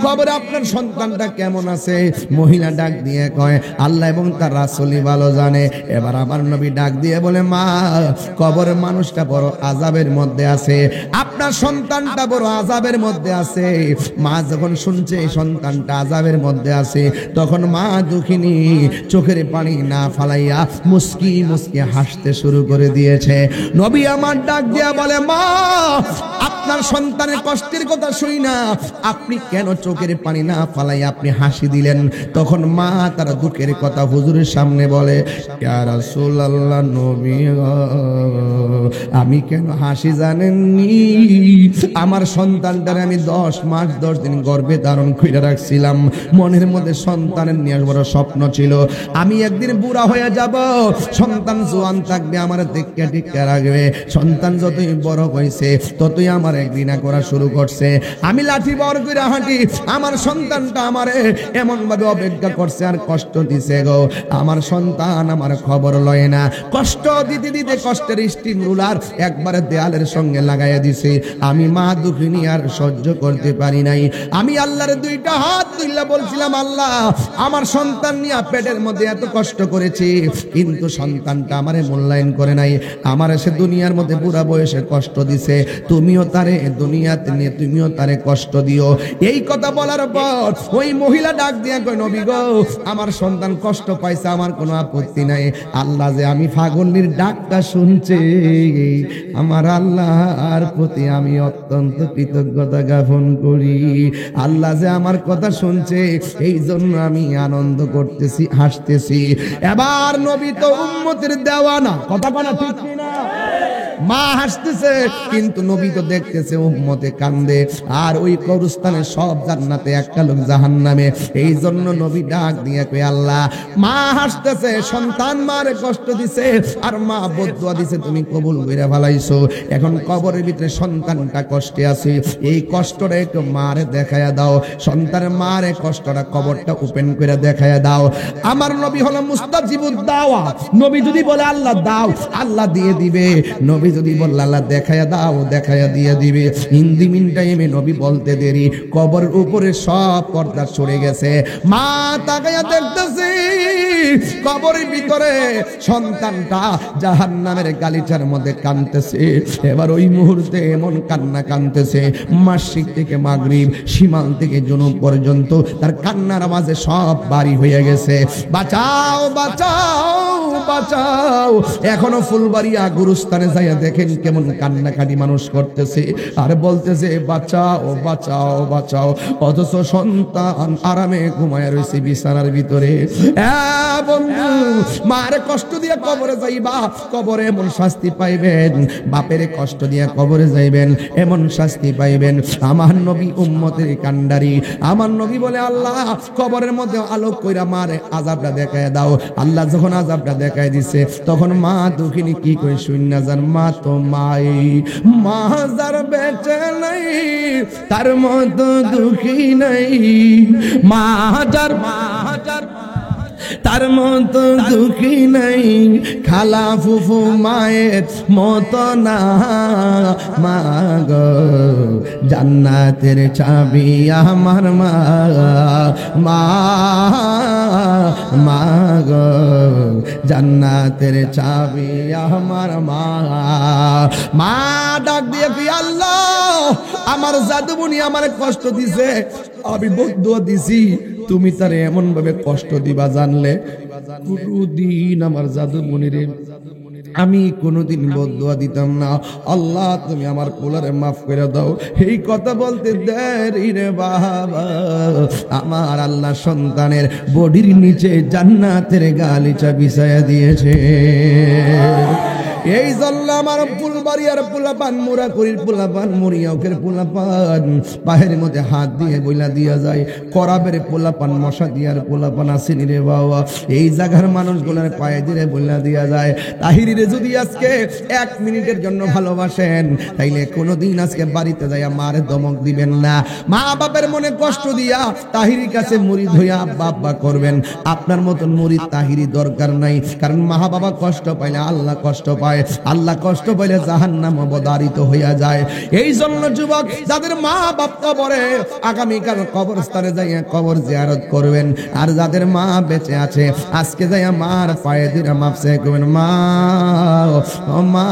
কবরে আপনার সন্তানটা কেমন আছে? মহিলা ডাক দিয়ে কয়, আল্লাহ এবং তার রাসূলই ভালো জানে। এবার আমার নবী ডাক দিয়ে বলে, মা, কবরের মানুষটা বড় আযাবের মধ্যে আছে, আপনার সন্তানটা বড় আযাবের মধ্যে আছে। মা যখন শুনছে সন্তানটা আযাবের মধ্যে আছে, তখন মা দুঃখিনী চোখের পানি না ফালাইয়া মুস্কি মুস্কি হাসতে শুরু করে দিয়েছে। নবী আমার ডাক দিয়া বলে, মা, আপনার সন্তানের কষ্টের কথা শুনি না, আপনি কেন চোখের পানি না ফালাইয়া আপনি হাসি দিলেন? তখন মা তার দুঃখের কথা হুজুরের সামনে বলে, ইয়া রাসূলুল্লাহ, নবী গো, আমি কেন হাসি জানেননি? আমার সন্তানটারে আমি 10 মাস 10 দিন গর্ভে ধারণ করে রাখছিলাম, মনের মধ্যে সন্তানের নিয়ে বড় স্বপ্ন ছিল, আমি একদিন বুড়া হয়ে যাব, সন্তান জোয়ান থাকবে, আমার দেখে টিকে রাখবে। সন্তান যতই বড় হয়েছে ততই আমার ঘৃণা করা শুরু করছে, আমি লাঠি বড় করে হাঁটি, আমার সন্তানটা আমারে এমন ভাবে অবজ্ঞা করছে আর কষ্ট দিছে গো। আমার সন্তান আমার খবর লয় না, কষ্ট দিতে দিতে কষ্টের স্টিম রুলার একবারে দেয়ালের সঙ্গে লাগাইয়া দিছে। আমি মা দুঃখিনী আর সহ্য করতে পারি নাই, আমি আল্লাহর দুইটা হাত তুইলা বলছিলাম, আল্লাহ, আমার সন্তান নিয়ে পেটের মধ্যে এত কষ্ট করেছি, কিন্তু সন্তানটা আমারে মূল্যায়ন করে নাই, আমার সে দুনিয়ার মধ্যে বুড়া বয়সে কষ্ট দিছে, তুমিও তারে দুনিয়াতে নিয়ে তুমিও তারে কষ্ট দিও। এই কথা বলার পর ওই মহিলা ডাক দিয়া কই, নবী গো, আমার সন্তান কষ্ট পাইছে, আমার কোনো আপত্তি নাই, আল্লাহ যে আমি ফাগুনের ডাকটা শুনছে, আমার আল্লাহর প্রতি আমি অত্যন্ত কৃতজ্ঞতা জ্ঞাপন করি। আল্লাহ যে আমার কথা শুনছে, এই জন্য আমি আনন্দ করতেছি, হাসতেছি। এবার নবী তো উম্মতের দেওয়ানা, কথা বলা ঠিক না? মা হাসতেছে, কিন্তু নবী তো দেখতেছে উম্মতে কান্দে, আর ওই কবরস্থানে সব জান্নাতে, একটা লোক জাহান্নামে। এই জন্য নবী ডাক দিয়ে কই, আল্লাহ, মা হাসতেছে, সন্তান মারে কষ্ট দিছে, আর মা বদদুয়া দিছে, তুমি কবুল কইরা ফেলাইছো, এখন কবরের ভিতরে সন্তানটা কষ্টে আছে, এই কষ্টটা একটু মারে দেখায়া দাও, সন্তানের মারে কষ্টটা কবরটা ওপেন করে দেখায়া দাও। আমার নবী হলো মুস্তাজিবুদ দাওয়া, নবী যদি বলে আল্লাহ দাও, আল্লাহ দিয়ে দিবে, নবী যদি বলল আল্লাহ দেখায়া দাও, দেখায়া দিয়ে দিবে। হিন্দি মিন টাইমে নবী বলতে দেরি, কবরের উপরে সব পর্দা সরে গেছে, মা তাকায়া দেখতেছে কবরের ভিতরে সন্তানটা জাহান্নামের গালিচার মধ্যে কাঁদতেছে। এবার ওই মুহূর্তে এমন কান্না কাঁদতেছে, মাসিক থেকে মাগরিব, শিমাল থেকে জুনুব পর্যন্ত তার কান্নার আওয়াজে সব বাড়ি হয়ে গেছে। বাঁচাও বাঁচাও বাঁচাও, এখনো ফুলবাড়িয়া গুরুস্থানে যাইয়া দেখেন কেমন কান্নাকাটি মানুষ করতেছে আর বলতেছে বাঁচাও বাঁচাও বাঁচাও, অথচ সন্তান আরামে ঘুমায় রয়েছে বিছানার ভিতরে। বন্ধু, মার কষ্ট দিয়ে কবরে যাইবা, কবরে এমন শাস্তি পাইবেন, বাপের কষ্ট দিয়ে কবরে যাইবেন এমন শাস্তি পাইবেন। আমার নবী উম্মতের কান্ডারি, আমার নবী বলে আল্লাহ কবরের মধ্যে আলোক কইরা মারে আযাবটা দেখায় দাও। আল্লাহ যখন আযাবটা দেখায় দিছে তখন মা দুঃখিনী কি কই শুননা যান, মা তো মাই, মা যার বেঁচে নাই তার মতো দুঃখী নাই, মা যার তার মতো দুঃখী নাই, খালা ফুফু মায়ের মতো না, মা গো জান্নাতের চাবি আমার মা, মা মা গো জান্নাতের চাবি আমার মা। মা ডাক দিয়ে কি আল্লাহ আমার জাদুমণি আমার কষ্ট দিছে, আমি বদুয়া দিছি, তুমি তার এমন ভাবে কষ্ট দিবা জানলে কোনদিন আমার জাদুমণিরে আমি কোনদিন বদুয়া দিতাম না। আল্লাহ তুমি আমার পোলারে মাফ করে দাও। এই কথা বলতে দেরি রে বাবা, আমার আল্লাহ সন্তানের বডির নিচে জান্নাতের গালিচা বিছায়া দিয়েছে। এই জন্য আমার ফুলবাড়িয়ার পোলাপান, মুরাকুরির পোলাপান, মুরিয়াউকের পোলাপান পায়ের মধ্যে হাত দিয়ে বইলা দিয়া যায়, করাবের পোলাপান, মশা দিয়ার পোলাপান আসেনি রে বাবা, এই জায়গার মানুষগুলোর পায়ে দিয়ে বইলা দিয়া যায়। তাহিরিরে যদি আজকে 1 মিনিটের জন্য ভালোবাসেন তাইলে কোনোদিন আজকে বাড়িতে যাইয়া মারে দমক দিবেন না, মা বাপের মনে কষ্ট দিয়া তাহিরির কাছে মুরিদ হইয়া আব্বা আব্বা করবেন। আপনার মতন মুরিদ তাহিরি দরকার নাই, কারণ মা বাবা কষ্ট পাইলে আল্লাহ কষ্ট পায়, আল্লাহ কষ্ট পাইলে জাহান্নাম অবধারিত হইয়া যায়। এই জন্য যুবক যাদের মা বাপ কবরে, আগামীকাল কবরস্থানে যাইয়া কবর জিয়ারত করবেন, আর যাদের মা বেঁচে আছে আজকে যাইয়া মার পায়ে দিরা মাফ চাই করবেন, মা ও মা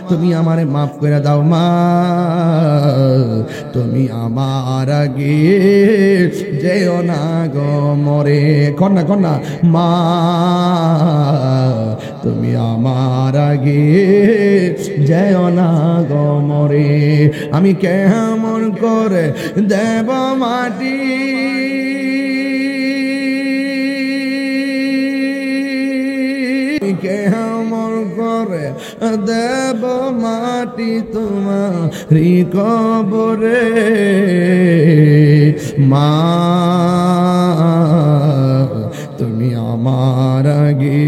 তুমি আমারে মাফ করে দাও, মা তুমি আমার আগে যেও না গো মরে, কন্যা কন্যা মা তুমি আমার আগে যেও না গো মরে, আমি কেমন করে দেব মাটি কেমন করে দেব মাটি তোমারি কবরে, মা তুমি আমার আগে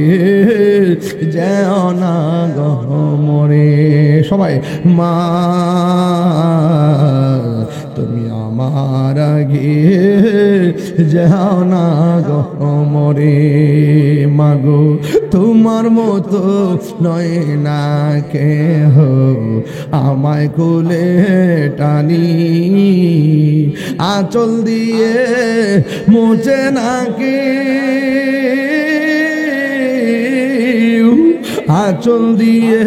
যেও না গো মরে, সবাই মা তুমি আমার আগে যেও না গো মরে, মাগো তোমার মতো নয় না কেহ আমায় কোলে টানি, আঁচল দিয়ে মুছে নাকি, আঁচল দিয়ে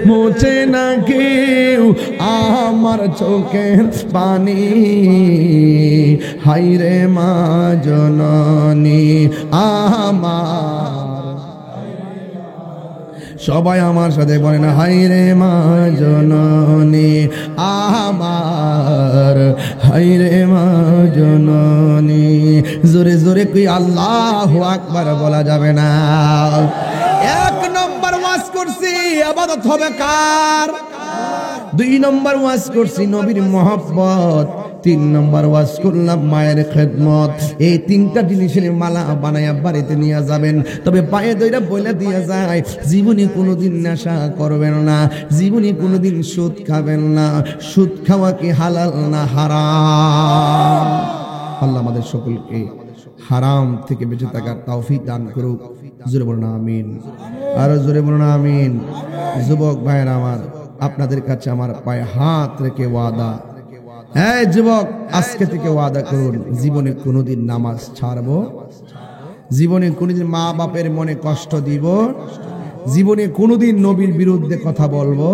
মুছে না কেউ আমার চোখের পানি, হাইরে মা জননী আমার, সবাই আমার সাথে বলে না, হাইরে মা জননী আমার, হাইরে মা জননী, জোরে জোরে কি আল্লাহু আকবার বলা যাবে না। 1 নম্বর ওয়াজ করছি ইবাদত হবে কার, 2 নম্বর ওয়াজ করছি নবীর মহব্বত, 3 নম্বর ওয়াজ করলাম মায়ের খেদমত। এই 3টা জিনিসের মালা বানায়া বাড়িতে নিয়ে যাবেন, তবে পায়ে দইরা বইলা দিয়া যায় জীবনে কোনোদিন নেশা করবেন না, জীবনে কোনোদিন সুদ খাবেন না, সুদ খাওয়া কি হালাল না হারাম। আল্লাহ আমাদের সকলকে হারাম থেকে বেঁচে থাকার তৌফিক দান করুক, জোরে বলুন আমিন, আরো জোরে বলুন আমিন। যুবক ভাইয়েরা আমার, আপনাদের কাছে আমার পায়ে হাত রেখে ওয়াদা, হ্যাঁ যুবক আজকে থেকে ওয়াদা করুন জীবনে কোনোদিন নামাজ ছাড়বো, জীবনে কোনোদিন মা বাপের মনে কষ্ট দিব, জীবনে কোনোদিন নবীর বিরুদ্ধে কথা বলবো